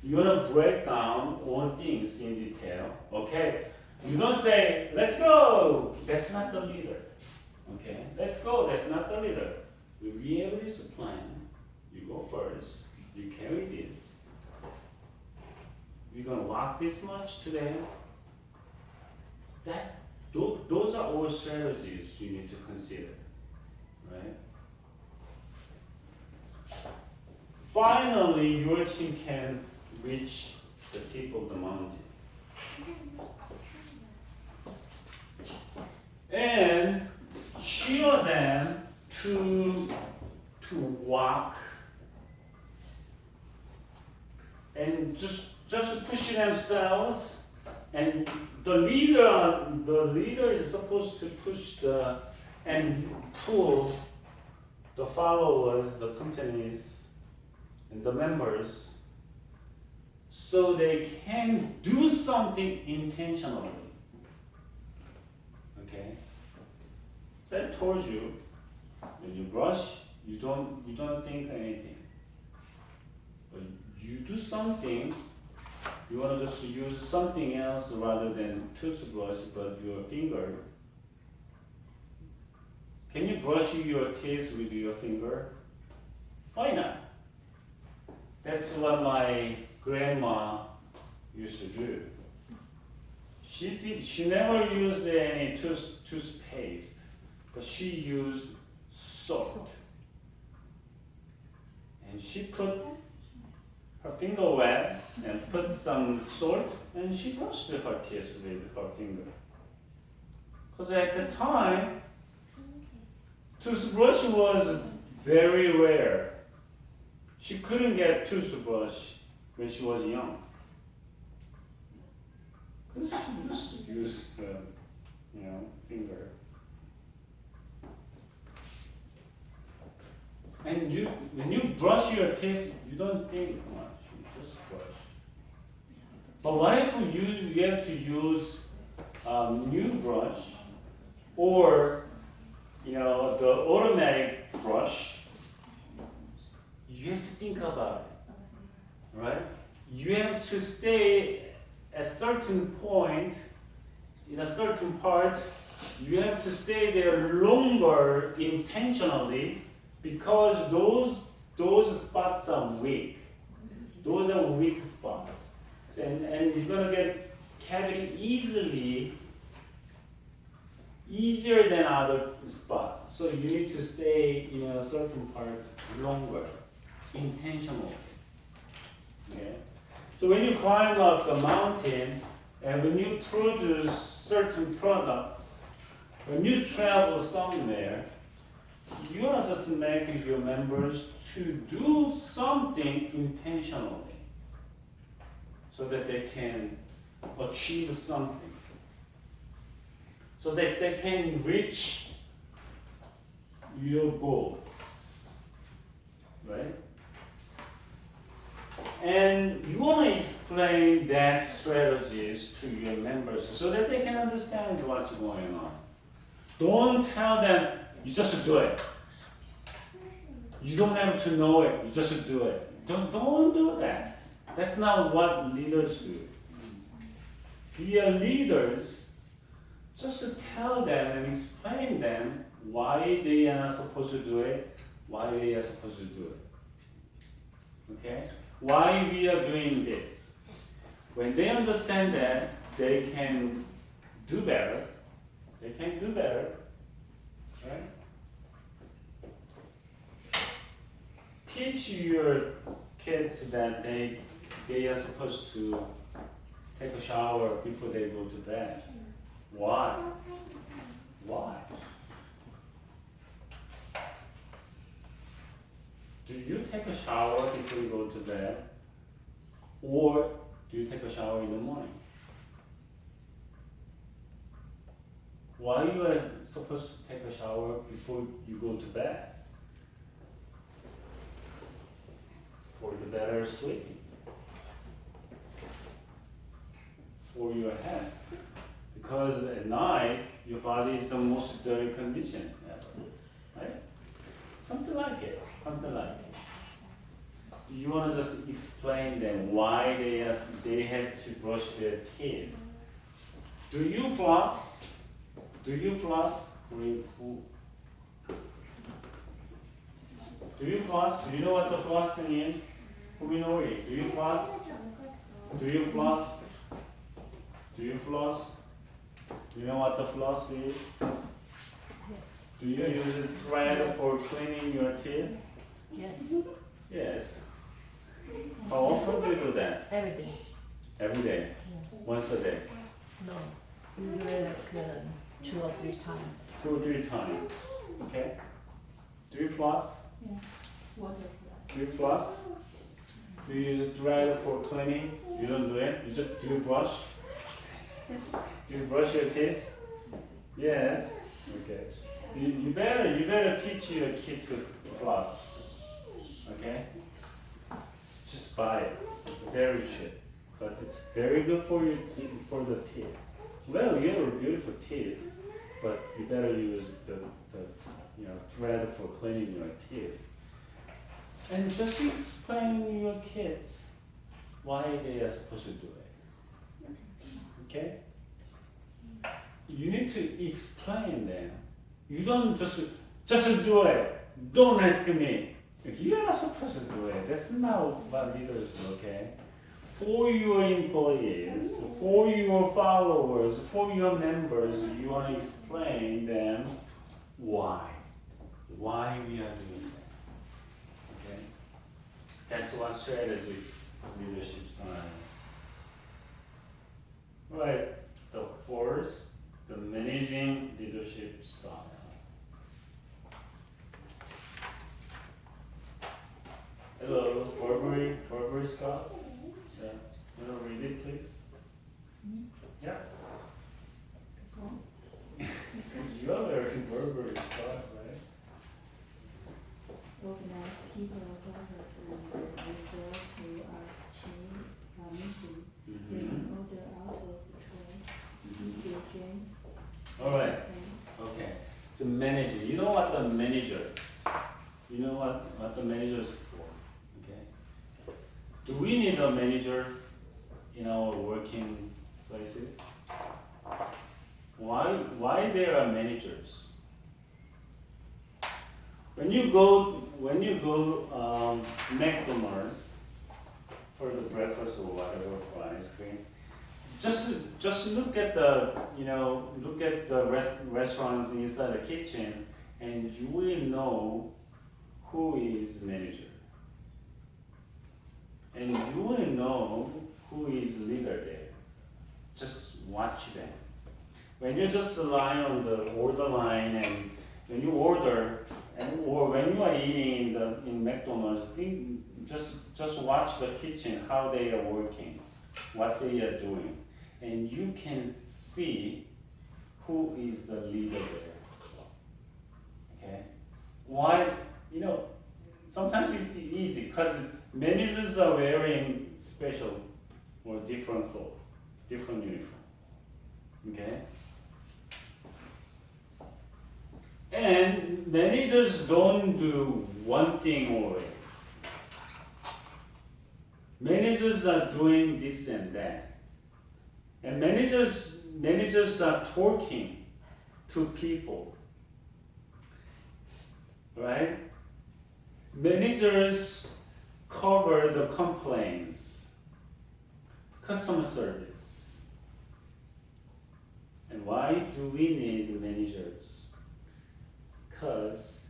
You're gonna break down all things in detail, okay? You don't say, let's go, that's not the leader, okay? Let's go, that's not the leader. We have this plan, you go first, you carry this. You're gonna walk this much today. Those are all strategies you need to consider, right? Finally, your team can reach the tip of the mountain. And cheer them to walk and just push themselves, and the leader is supposed to push and pull the followers, the companies, and the members, so they can do something intentionally. Okay? So I told you, when you brush, you don't think anything. But you do something, you want to just use something else rather than toothbrush, but your finger. Can you brush your teeth with your finger? Why not? That's what my grandma used to do. She never used any toothpaste, but she used salt. And she put her finger wet and put some salt, and she brushed her teeth with her finger. Because at the time, toothbrush was very rare. She couldn't get toothbrush when she was young. Because she just used the finger. And when you brush your teeth, you don't think much, you just brush. But what if you have to use new brush or the automatic brush? You have to think about it, right? You have to stay at a certain point, in a certain part, you have to stay there longer intentionally, because those spots are weak. Those are weak spots. And you're gonna get cavity easier than other spots. So you need to stay in a certain part longer, intentionally. Okay? So when you climb up the mountain and when you produce certain products, when you travel somewhere, you are just making your members to do something intentionally so that they can achieve something, so that they can reach your goals, right? And you want to explain that strategies to your members so that they can understand what's going on. Don't tell them, you just do it. You don't have to know it. You just do it. Don't do that. That's not what leaders do. If you are leaders, just tell them and explain them why they are not supposed to do it, why they are supposed to do it. Okay? Why we are doing this. When they understand that, they can do better. They can do better. Right? Teach your kids that they are supposed to take a shower before they go to bed. Why? Why? Do you take a shower before you go to bed? Or do you take a shower in the morning? Why you are supposed to take a shower before you go to bed? For the better sleeping. For your health. Because at night, your body is the most dirty condition ever. Right? Something like it. Something like it. You want to just explain them why they have to brush their teeth. Do you floss? Do you floss? Do you floss? Do you know what the flossing is? Who know it? Do you floss? Do you floss? Do you floss? Do you know what the floss is? Do you use a thread for cleaning your teeth?
Yes.
Yes. How often do you do that?
Every day.
Every day?
Yes.
Once a day?
No. Usually like 2 or 3 times.
2 or 3 times. Okay. Do you floss?
Yeah. Water.
Do you floss? Do you use a thread for cleaning? You don't do it? Do you brush? Do you brush your teeth? Yes. Okay. You better teach your kid to floss. Okay? Just buy it. It's very cheap. But it's very good for your teeth, for the teeth. Well, you have beautiful teeth, but you better use the thread for cleaning your teeth. And just explain your kids why they are supposed to do it. Okay? You need to explain them. You don't just do it. Don't ask me. You're not supposed to do it. That's not what leaders do, okay? For your employees, for your followers, for your members, you want to explain them why. Why we are doing that. Okay? That's what strategy leadership style. Right. The fourth, the managing leadership style. Hello, Burberry Scott. Yeah. You want to read it, please? Yeah. Because you are wearing Burberry Scott, right?
Organize people of purpose and refer to achieve our mission, bring order out of choice, diligence.
All right. Okay. It's a manager. You know what the manager is? You know what the manager is for? Okay. Do we need a manager in our working places? Why there are managers? When you go McDonald's for the breakfast or whatever for ice cream, just look at the restaurants inside the kitchen, and you will know who is manager, and you will know who is leader there. Just watch them. When you just lie on the order line and when you order, or when you are eating in McDonald's, just watch the kitchen, how they are working, what they are doing, and you can see who is the leader there. Okay? Why? Sometimes it's easy because managers are wearing special or different clothes, different uniform. Okay? And managers don't do one thing always. Managers are doing this and that. And managers are talking to people. Right? Managers cover the complaints, customer service. And why do we need managers? Because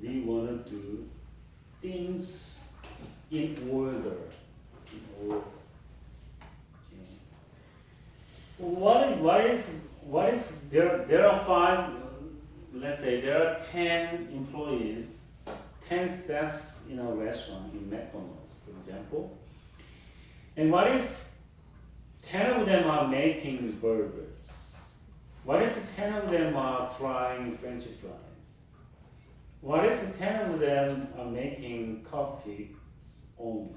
we want to do things in order. Okay. What if there are 5, let's say there are 10 employees, 10 staffs in a restaurant in McDonald's, for example. And what if 10 of them are making burgers? What if 10 of them are frying French fries? What if 10 of them are making coffee only?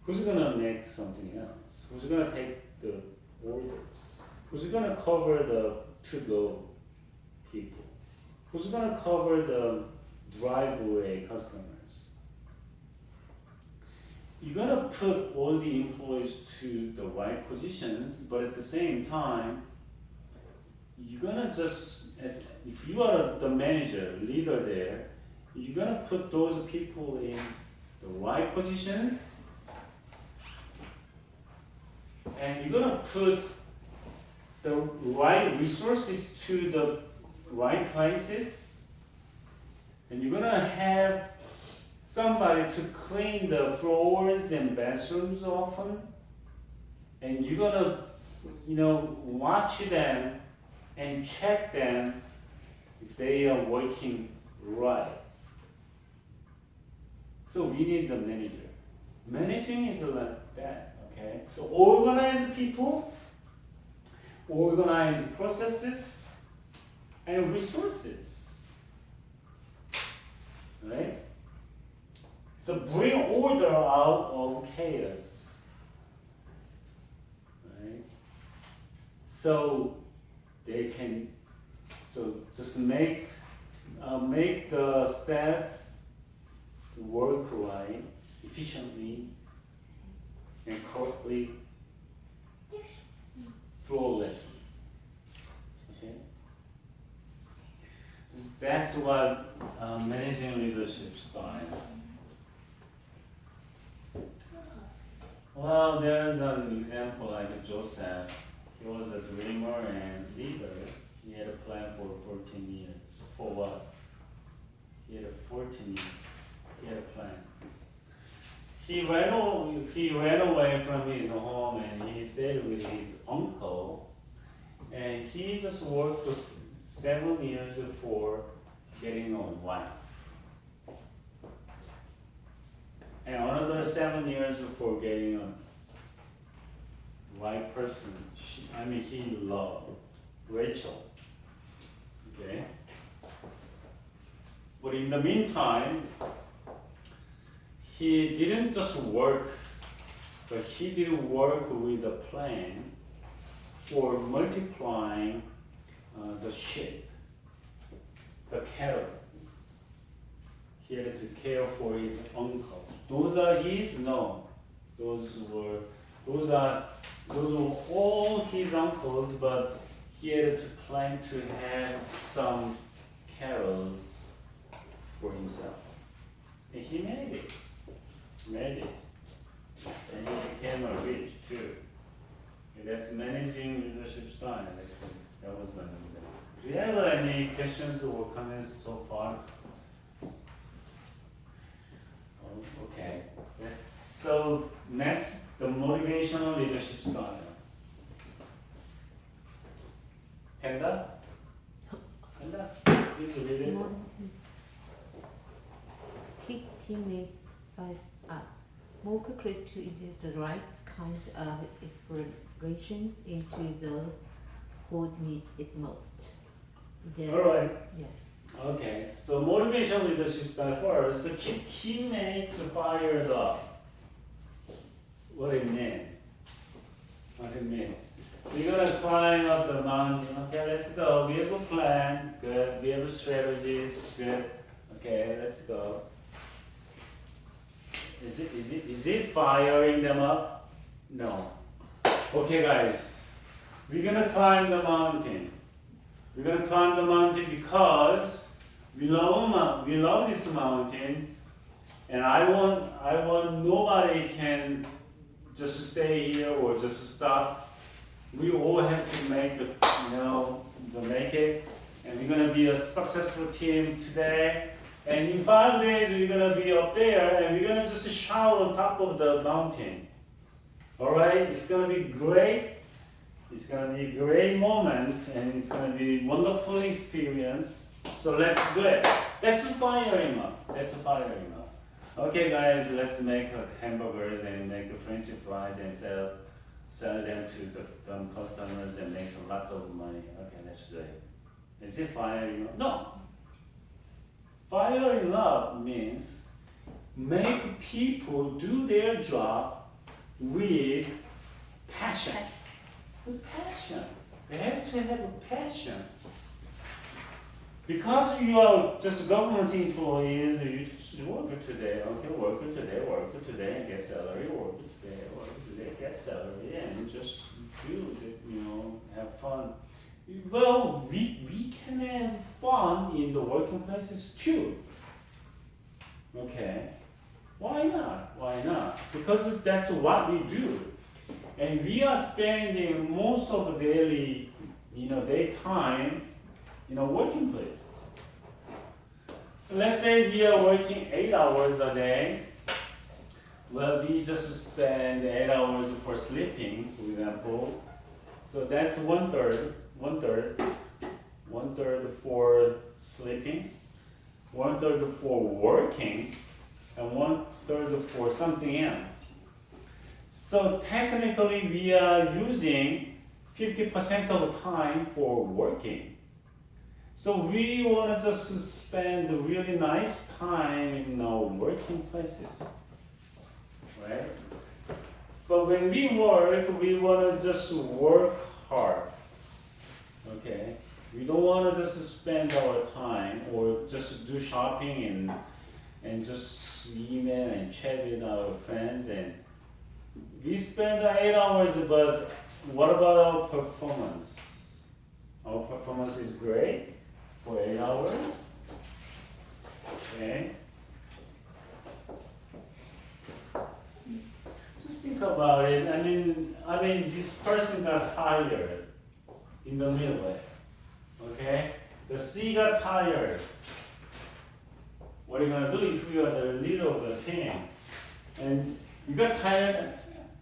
Who's gonna make something else? Who's gonna take the orders? Who's gonna cover the to-go people? Who's gonna cover the driveway customers? You're gonna put all the employees to the right positions, but at the same time, you're gonna if you are the manager, leader there, you're gonna put those people in the right positions, and you're gonna put the right resources to the right places, and you're gonna have somebody to clean the floors and bathrooms often, and you're gonna, watch them and check them if they are working right. So we need the manager. Managing is like that, okay? So organize people, organize processes, and resources, right? So bring order out of chaos, right? So they can, just make the staff work right, efficiently, and correctly, flawlessly. Okay? That's what managing leadership style. Well, there's an example like Joseph. He was a dreamer and leader. He had a plan for 14 years. For what? He had a 14 years. He had a plan. He ran away from his home and he stayed with his uncle. And he just worked for 7 years for getting a wife. And another 7 years for getting a right person. He loved Rachel. Okay? But in the meantime, he didn't just work, but he did work with a plan for multiplying the sheep, the cattle. He had to care for his uncle. Those are his? No. Those were all his uncles, but he had to plan to have some cattle for himself. And he made it. And he became a rich too. And that's managing leadership style. That was one example. Do you have any questions or comments so far? Okay. So next, the motivational leadership style. Panda, please read it.
Keep teammates more quickly to inject the right kind of inspirations into those who need it most.
All right.
Yeah.
Okay. So motivational leadership style first. So keep teammates fired up. What do you mean? What do you mean? We're gonna climb up the mountain. Okay, let's go. We have a plan. it firing them up? No. Okay, guys, we're gonna climb the mountain. We're gonna climb the mountain because we love this mountain, and I want nobody can just stay here or just stop. We all have to make make it, and we're gonna be a successful team today. And in 5 days, we're gonna be up there, and we're gonna just shout on top of the mountain. All right, it's gonna be great. It's gonna be a great moment, and it's gonna be a wonderful experience. So let's do it. That's firing up. That's firing up. Okay, guys, let's make hamburgers and make French fries and sell them to the customers and make lots of money. Okay, let's do it. Is it firing up? No. Firing up means make people do their job with passion. With passion. They have to have a passion. Because you are just government employees, you just work today, okay, work today, and get salary, work today, get salary, and just do it, have fun. Well, we can have fun in the working places too. Okay. Why not? Why not? Because that's what we do. And we are spending most of the daily, daytime, working places. Let's say we are working 8 hours a day. Well, we just spend 8 hours for sleeping, for example. So that's one third for sleeping, 1/3 for working, and 1/3 for something else. So technically we are using 50% of time for working. So we want to just spend really nice time in our working places, right? But when we work, we want to just work hard, okay? We don't want to just spend our time or just do shopping and just email and chat with our friends, and we spend 8 hours, but what about our performance? Our performance is great for 8 hours, okay? Just think about it. I mean, this person got tired in the middle, okay? The C got tired. What are you gonna do if you are the leader of the team? And you got tired.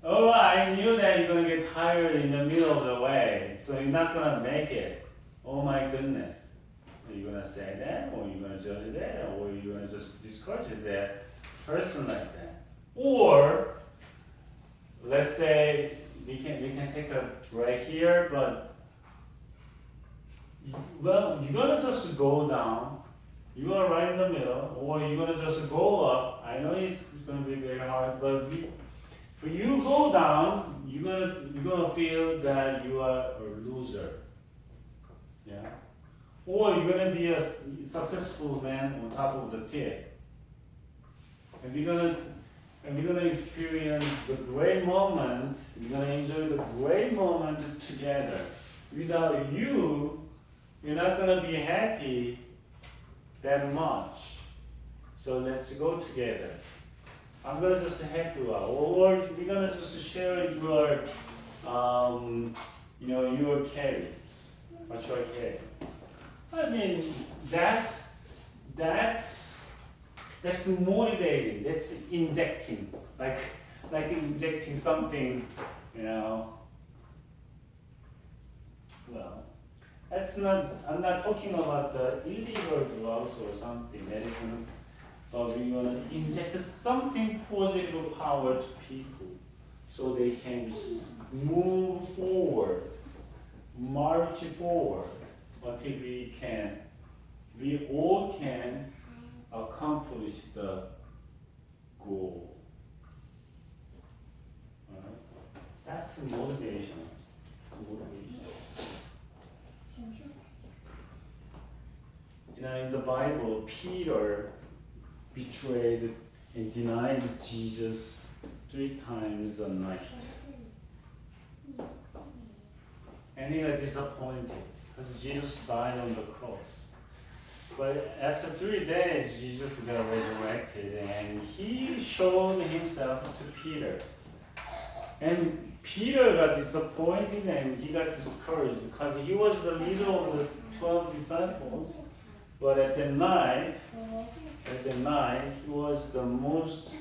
Oh, I knew that you're gonna get tired in the middle of the way, so you're not gonna make it. Oh my goodness. Are you gonna say that, or are you gonna judge that, or are you gonna just discourage that person like that? Or let's say we can take a break here, but well, you're gonna just go down. You are right in the middle, or you're gonna just go up. I know it's gonna be very hard, but if you go down, you're gonna feel that you are a loser. Yeah. Or you're gonna be a successful man on top of the team. And we're gonna experience the great moment. We're gonna enjoy the great moment together. Without you, you're not gonna be happy that much. So let's go together. I'm gonna just help you out, or we're gonna just share your, your carries, what you're carrying. I mean, that's motivating. That's injecting, like injecting something, Well, that's not. I'm not talking about the illegal drugs or something, medicines. But we want to inject something positive power to people, so they can move forward, march forward, until we all can accomplish the goal. Alright? That's the motivation. In the Bible, Peter betrayed and denied Jesus 3 times a night. And he got disappointed because Jesus died on the cross. But after 3 days, Jesus got resurrected and he showed himself to Peter. And Peter got disappointed and he got discouraged because he was the leader of the 12 disciples. But at the night, he was the most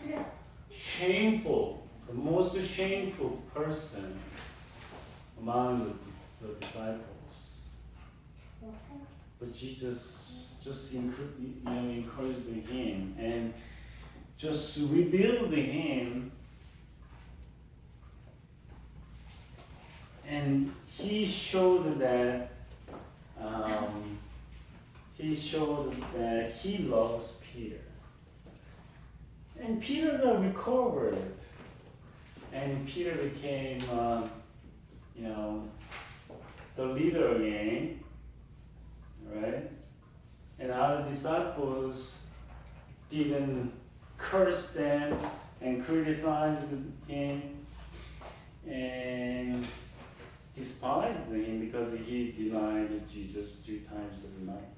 shameful person among the disciples. But Jesus just encouraged him and just rebuild him. And he showed that he loves Peter. And Peter got recovered. And Peter became, the leader again, right? And other disciples didn't curse them and criticize him and despised him because he denied Jesus 3 times a night.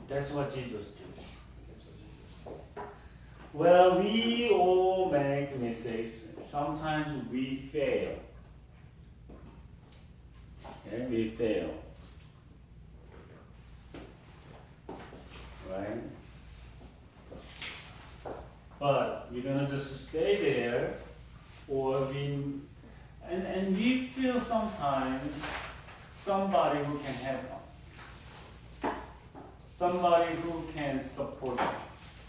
That's what Jesus did. Well, we all make mistakes. Sometimes we fail. Okay, we fail. Right? But we're gonna just stay there, or and we feel sometimes somebody who can help us. Somebody who can support us.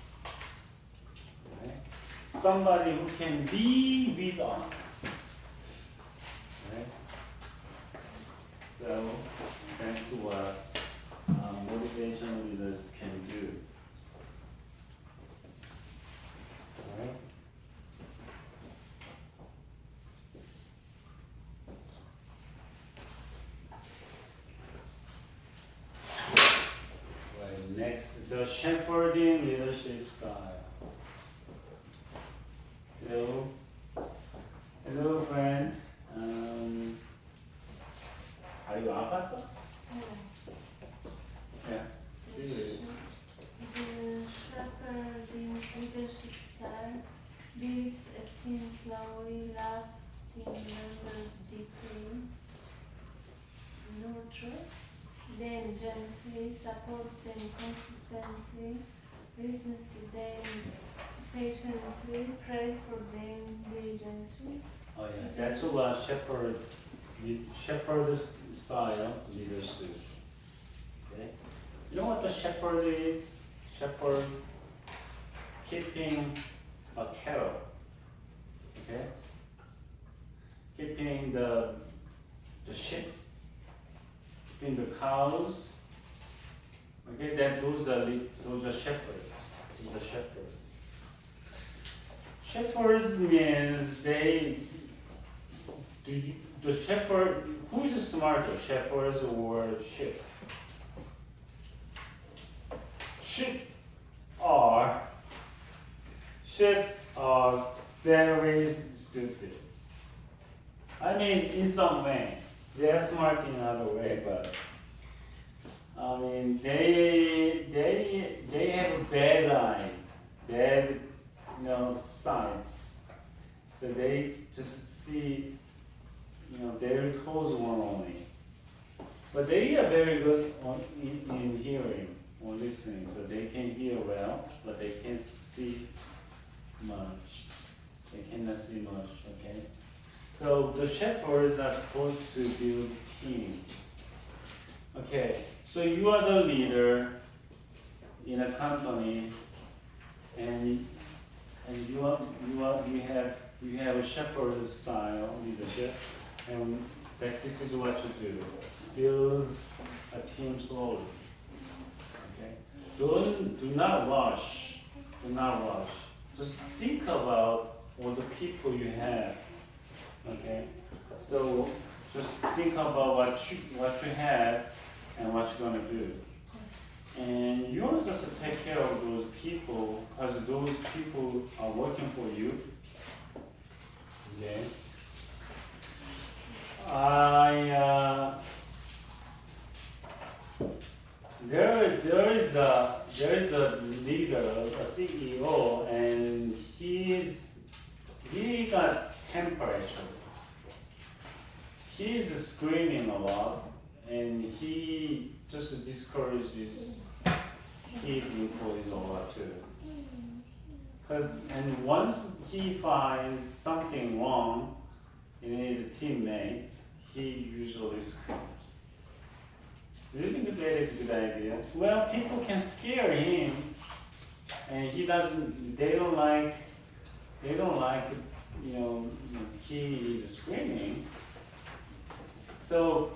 Okay? Somebody who can be with us. Okay? So that's what motivational leaders can do. Alright? Next, the shepherding leadership style. Hello, friend. Are you 아팠어? Yeah.
The shepherding leadership style builds a team slowly, loves team members deeply, nurtures, then gently supports them consistently, listens to them patiently, prays for them diligently.
Oh yeah, that's what shepherd style leaders do. Okay? You know what the shepherd is? Shepherd keeping a cattle. Okay? Keeping the sheep, keeping the cows. Okay, those are shepherds. Those are shepherds. Shepherds means the shepherd, who is smarter, shepherds or sheep? Sheep are very stupid. I mean, in some way, they are smart in another way, but I mean, they have bad eyes, bad sights. So they just see, very close one only. But they are very good in hearing or listening, so they can hear well, but they can't see much. They cannot see much, okay? So the shepherds are supposed to build team. Okay, so you are the leader in a company, and you have a shepherd style leadership, and that this is what you do. Build a team slowly. Okay? Do not rush. Do not rush. Just think about all the people you have. Okay? So just think about what you have and what you're gonna do. And you want to just take care of those people because those people are working for you. Okay. There is a leader, a CEO, and he got temper actually. He's screaming a lot, and he just discourages his employees a lot too. And once he finds something wrong in his teammates, he usually screams. Do you think that is a good idea? Well, people can scare him, and he doesn't. They don't like. You know, he is screaming. So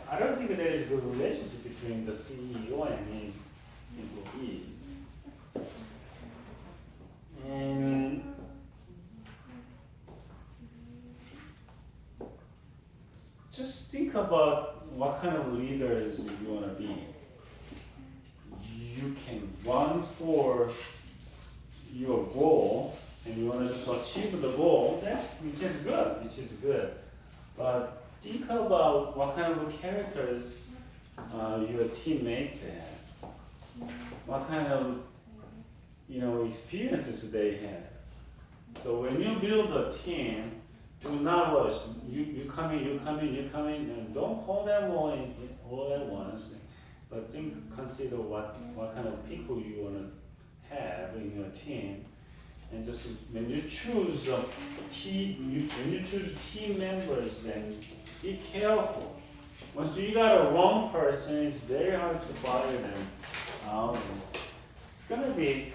I don't think there is a good relationship between the CEO and his employees. And just think about what kind of leaders you want to be. You can run for your goal and you want to just achieve the goal, which is good. But think about what kind of characters your teammates have. What kind of experiences they have. So when you build a team, do not rush. You come in, and don't call them all at once. But consider what kind of people you want to have in your team, and just when you choose team members, then be careful. Once you got a wrong person, it's very hard to fire them out. It's gonna be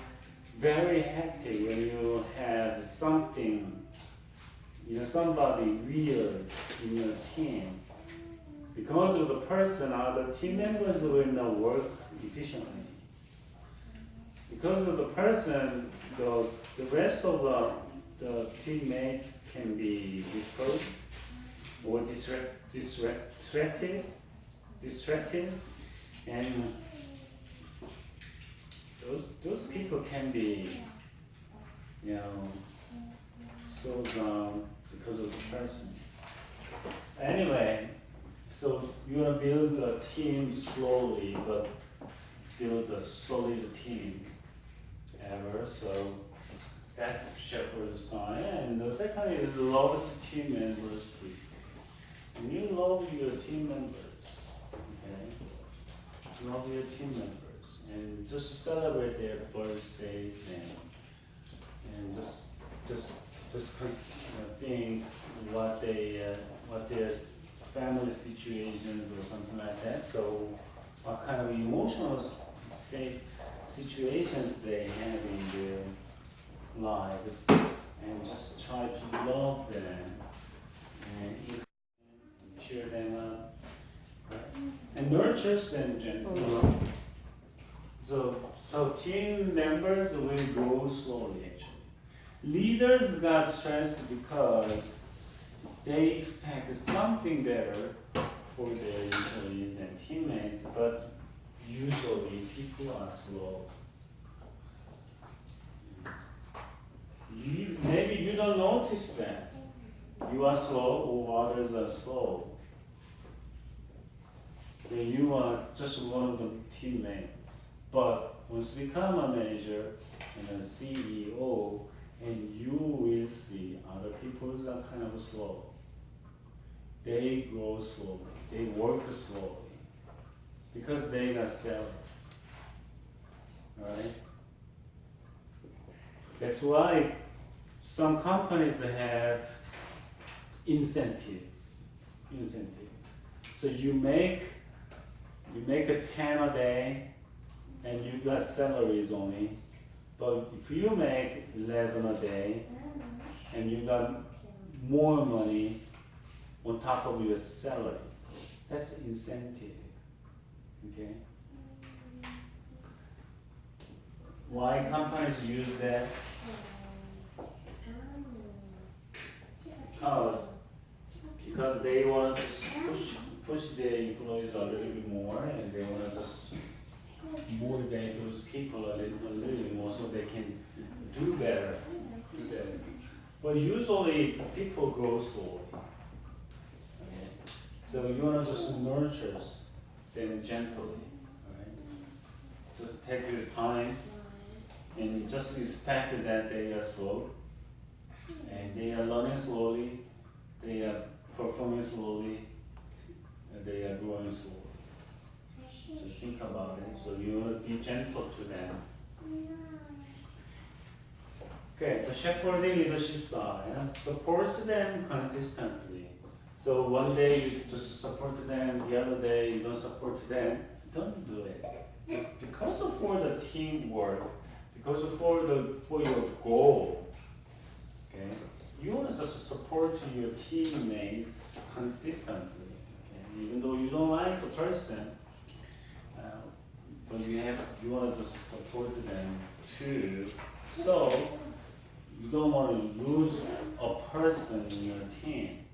very hectic when you have somebody weird in your team. Because of the person, other team members will not work efficiently. Because of the person, the rest of the teammates can be discouraged or distracted, and those people can be, so down because of the person. Anyway, so you want to build a team slowly, but build a solid team ever. So that's Shepherd's style. And the second is love team members. And you love your team members, okay? Love your team members, and just celebrate their birthdays and just think what their family situations or something like that. So what kind of emotional situations they have in their lives, and just try to love them and cheer them up, right? And nurtures them gently. So team members will grow slowly actually. Leaders got stressed because they expect something better for their employees and teammates, but usually people are slow. Maybe you don't notice that. You are slow or others are slow. Then you are just one of the teammates. But once you become a manager and a CEO, and you will see other people are kind of slow. They grow slowly. They work slowly because they got salaries. Right? That's why some companies have incentives. So you make a 10 a day, and you got salaries only. But if you make 11 a day, and you got more money on top of your salary, that's incentive. Okay? Why companies use that? Because they want to push their employees a little bit more, and they want to just motivate those people a little more so they can do better. But usually people grow slowly. Okay? So you want to just nurture them gently. Right? Just take your time and just expect that they are slow. And they are learning slowly, they are performing slowly, and they are growing slowly. Just think about it. So you want to be gentle to them. Okay, the shepherding leadership style supports them consistently. So one day you just support them, the other day you don't support them. Don't do it. Because of for the teamwork, because of for your goal. Okay, you want to just support your teammates consistently. Okay? Even though you don't like the person, but you want to just support them too. So you don't want to lose a person in your team.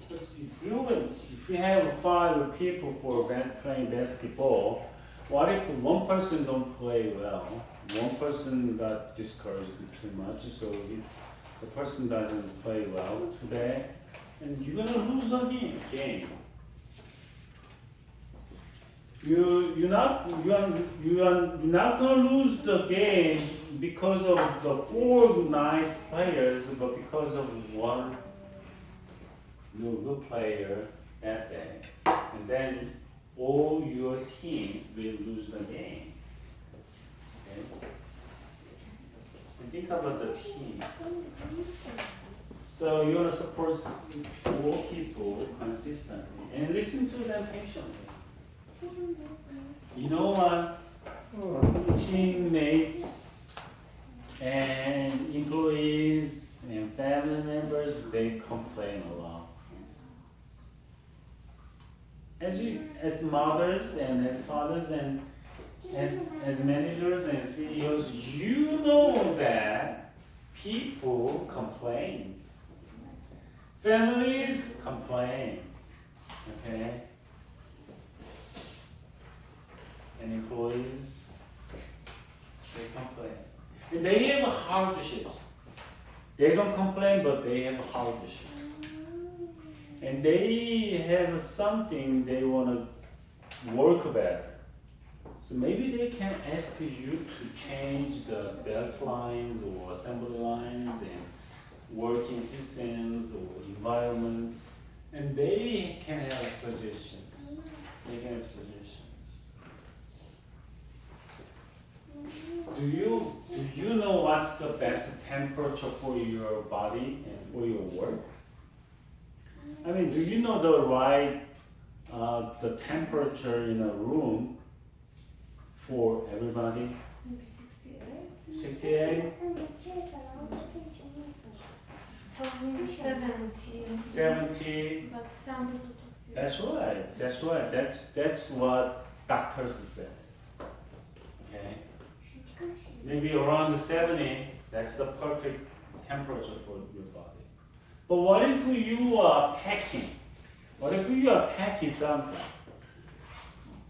But if you have 5 people for playing basketball, what if one person don't play well? One person got discouraged too much, so the person doesn't play well today, and you're gonna lose the game. You're not gonna lose the game because of the 4 nice players, but because of one good player that day, and then all your team will lose the game. Okay? And think about the team. So you want to support 4 people consistently and listen to them patiently. You know what? Teammates and employees and family members, they complain a lot. As mothers and as fathers and as managers and CEOs, you know that people complain. Families complain. Okay? And employees, they complain. And they have hardships. They don't complain, but they have hardships. And they have something they want to work better. So maybe they can ask you to change the belt lines or assembly lines and working systems or environments. And they can have suggestions. They can have suggestions. Do you know what's the best temperature for your body and for your work? I mean, do you know the right the temperature in a room for everybody?
Maybe 68.
68?
For me, 70.
70?
But some people 60.
That's right. That's right. That's what doctors said. Okay. Maybe around 70. That's the perfect temperature for your body. But what if you are packing? What if you are packing something?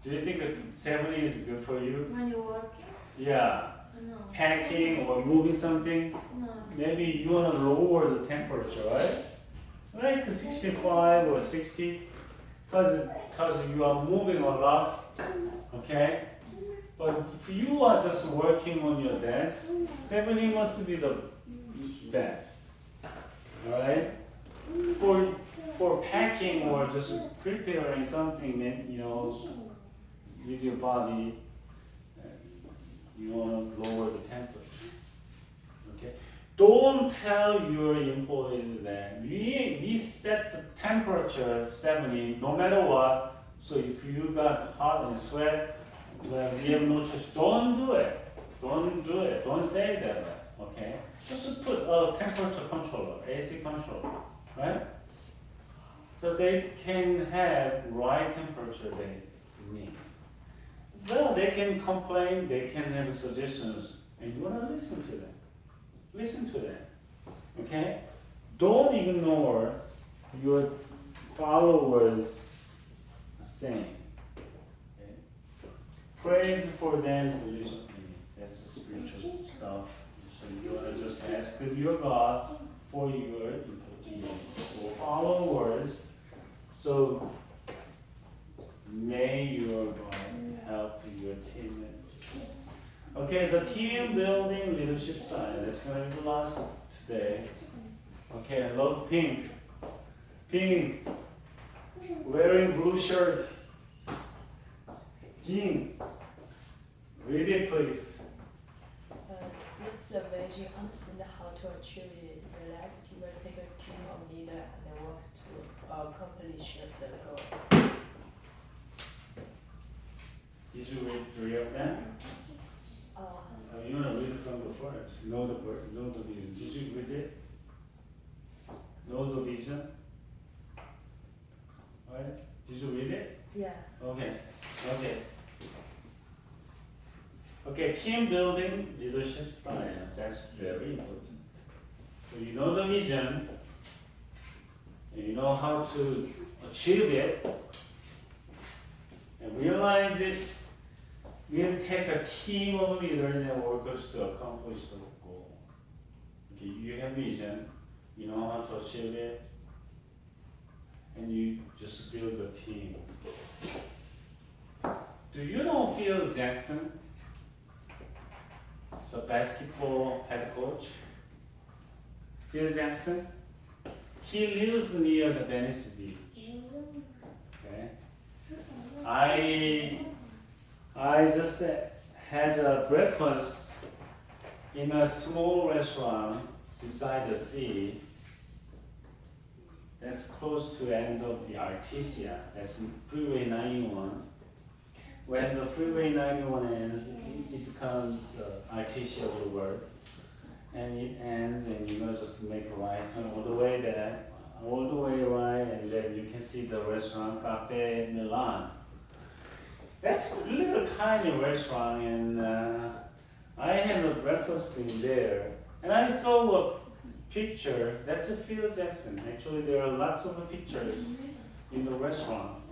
Do you think 70 is good for you?
When you're working?
Yeah.
No.
Packing or moving something?
No.
Maybe you want to lower the temperature, right? Like 65 or 60, because you are moving a lot, okay? But if you are just working on your desk, 70 must be the best, all right? For packing or just preparing something, you know, with your body, you want to lower the temperature. Okay? Don't tell your employees that we set the temperature 70 no matter what. So if you got hot and sweat, well, we have no choice. Don't do it. Don't do it. Don't say that. Okay? Just put a temperature controller, AC controller, right? So they can have right temperature they need. Well, they can complain, they can have suggestions, and you want to listen to them. Listen to them, okay? Don't ignore your followers saying, okay? praise for them. That's the spiritual stuff. So you want to just ask your God for your for followers. So may your God help your team. Okay, the team building leadership style. That's gonna be the last today. Okay, I love pink. Pink. Wearing blue shirt. Jean. Read it, please.
Use the way you understand how to achieve it. Relax, people take a team of leader and work to accomplish the goal.
Did you read 3 of them? You want to read from the first. Know the vision. Did you read it? Know the vision? Right? Did you read it?
Yeah.
Okay. Okay, team building, leadership style. That's very important. So you know the vision, you know how to achieve it, and realize it will take a team of leaders and workers to accomplish the goal. Okay, you have vision, you know how to achieve it, and you just build a team. Do you know Phil Jackson, the basketball head coach? Phil Jackson? He lives near the Venice Beach. Okay. I just had a breakfast in a small restaurant beside the sea. That's close to the end of the Artesia. That's Freeway 91. When the Freeway 91 ends, it becomes the Artesia of the world. And it ends, and you're gonna just make a right turn all the way there, all the way right, and then you can see the restaurant Cafe Milan. That's a little tiny restaurant, and I had a breakfast in there, and I saw a picture. That's a Phil Jackson. Actually, there are lots of pictures in the restaurant,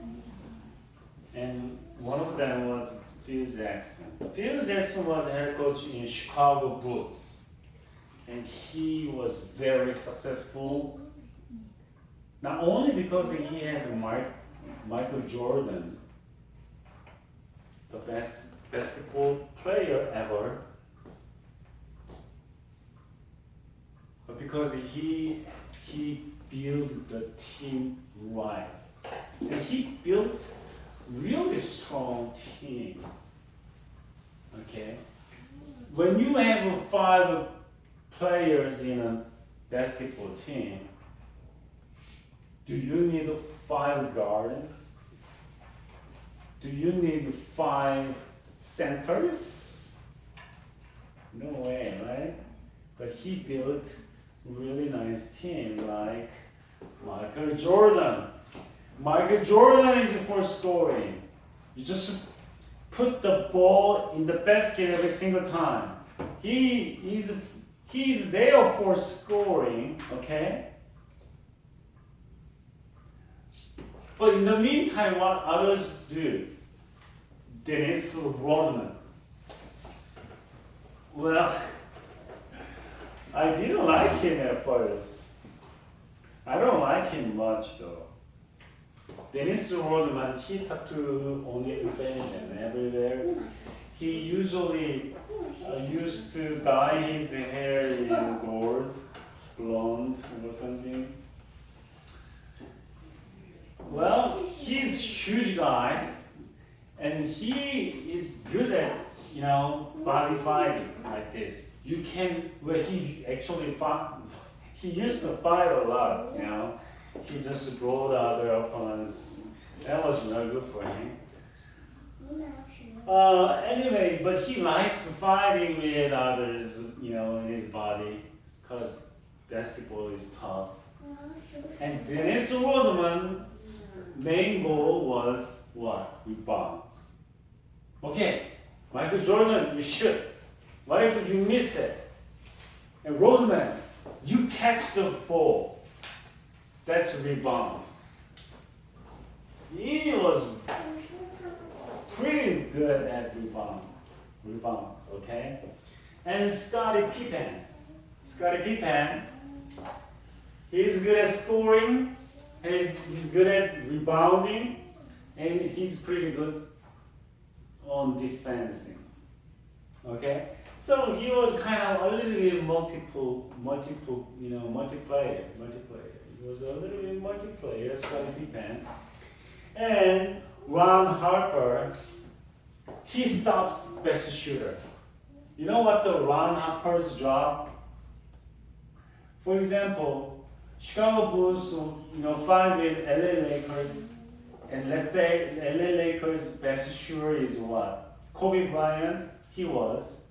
and one of them was Phil Jackson. Phil Jackson was a head coach in Chicago Bulls, and he was very successful. Not only because he had Michael Jordan, the best basketball player ever, but because he built the team right, and he built really strong team. Okay, when you have 5 players in a basketball team, do you need 5 guards? Do you need 5 centers? No way, right? But he built really nice team like Michael Jordan. Michael Jordan is for scoring. You just put the ball in the basket every single time. He's there for scoring, okay? But in the meantime, what others do? Dennis Rodman. Well, I didn't like him at first. I don't like him much though. Dennis Rodman, he tattooed on his face and everywhere. He usually used to dye his hair in gold, blonde or something. Well, he's a huge guy, and he is good at, body fighting like this. You can, well, he actually fought, he used to fight a lot, He just brought other opponents. That was not good for him. Anyway, but he likes fighting with others, in his body, because basketball is tough. And Dennis Rodman's main goal was what? Rebounds. Okay, Michael Jordan, you shoot. What if you miss it? And Rodman, you catch the ball. That's a rebound. He was pretty good at rebounds, okay? And Scottie Pippen, he's good at scoring, he's good at rebounding, and he's pretty good on defending, okay? So he was kind of a little bit multiplayer. He was a little bit multiplayer, Scottie Pippen. And Ron Harper, he stops best shooter. You know what the Ron Harper's job? For example, Chicago Bulls, fight with LA Lakers, and let's say LA Lakers' best shooter is what? Kobe Bryant. He was.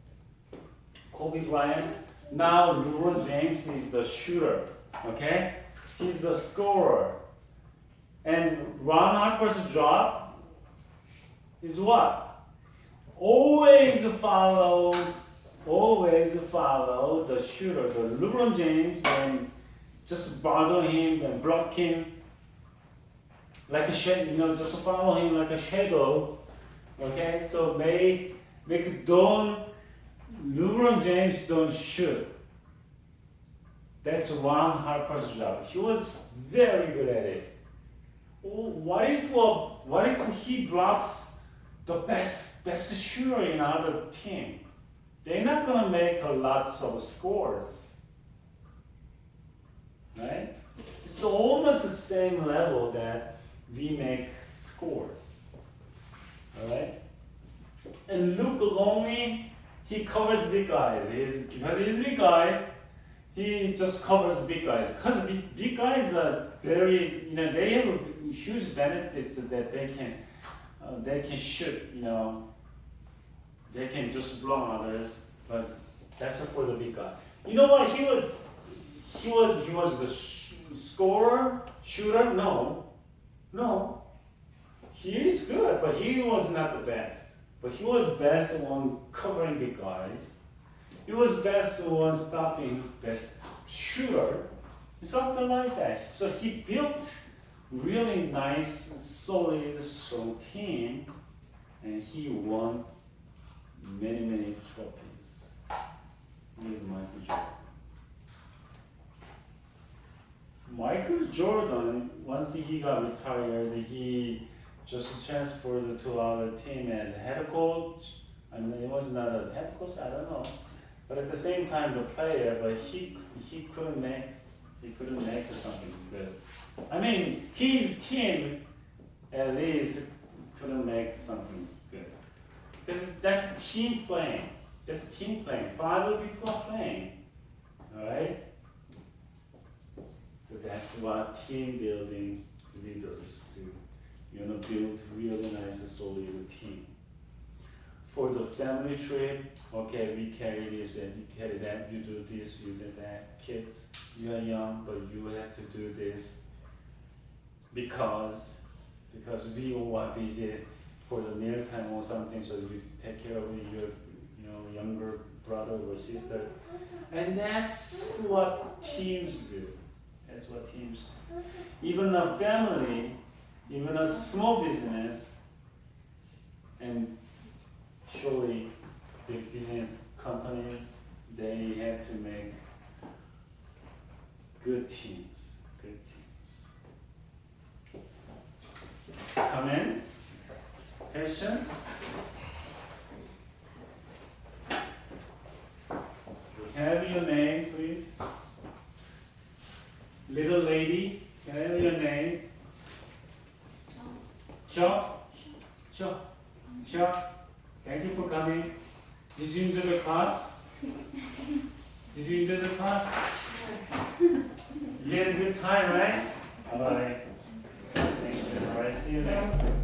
Kobe Bryant. Now LeBron James is the shooter. Okay? He's the scorer. And Ron Harper's job is what? Always follow the shooter, the LeBron James, and just bother him and block him like a shadow, just follow him like a shadow. Okay, so make LeBron James don't shoot. That's Ron Harper's job. He was very good at it. What if he blocks the best shooter in other team? They're not gonna make a lot of scores, right? It's almost the same level that we make scores, all right? And Luke Longley, he covers big guys. Because he's big guys, he just covers big guys. Because big guys are very, they have huge benefits that they can shoot, they can just block others, but that's for the big guy. You know what? He was the scorer, shooter. No, he is good, but he was not the best. But he was best on covering big guys. He was best on stopping best shooter, something like that. So he built really nice, solid, strong team, and he won many trophies with Michael Jordan. Michael Jordan, once he got retired, he just transferred to our team as head coach. I mean, it was not a head coach, I don't know. But at the same time, the player, but he couldn't make something good. I mean, his team at least couldn't make something good. Because that's team playing. That's team playing. 5 people are playing. Alright? So that's what team building leaders do. Build really nice and solid team. For the family trip, okay, we carry this and we carry that, you do this, you do that. Kids, you are young, but you have to do this because we all are busy for the meal time or something, so you take care of your younger brother or sister. And that's what teams do. That's what teams do. Even a family, even a small business, and surely big business companies, they have to make good teams. Comments? Questions? Can I have your name, please? Little lady, can I have your name? Sure. Thank you for coming. Did you enjoy the class? You had a good time, right? All right. Thank you. All right, see you next time.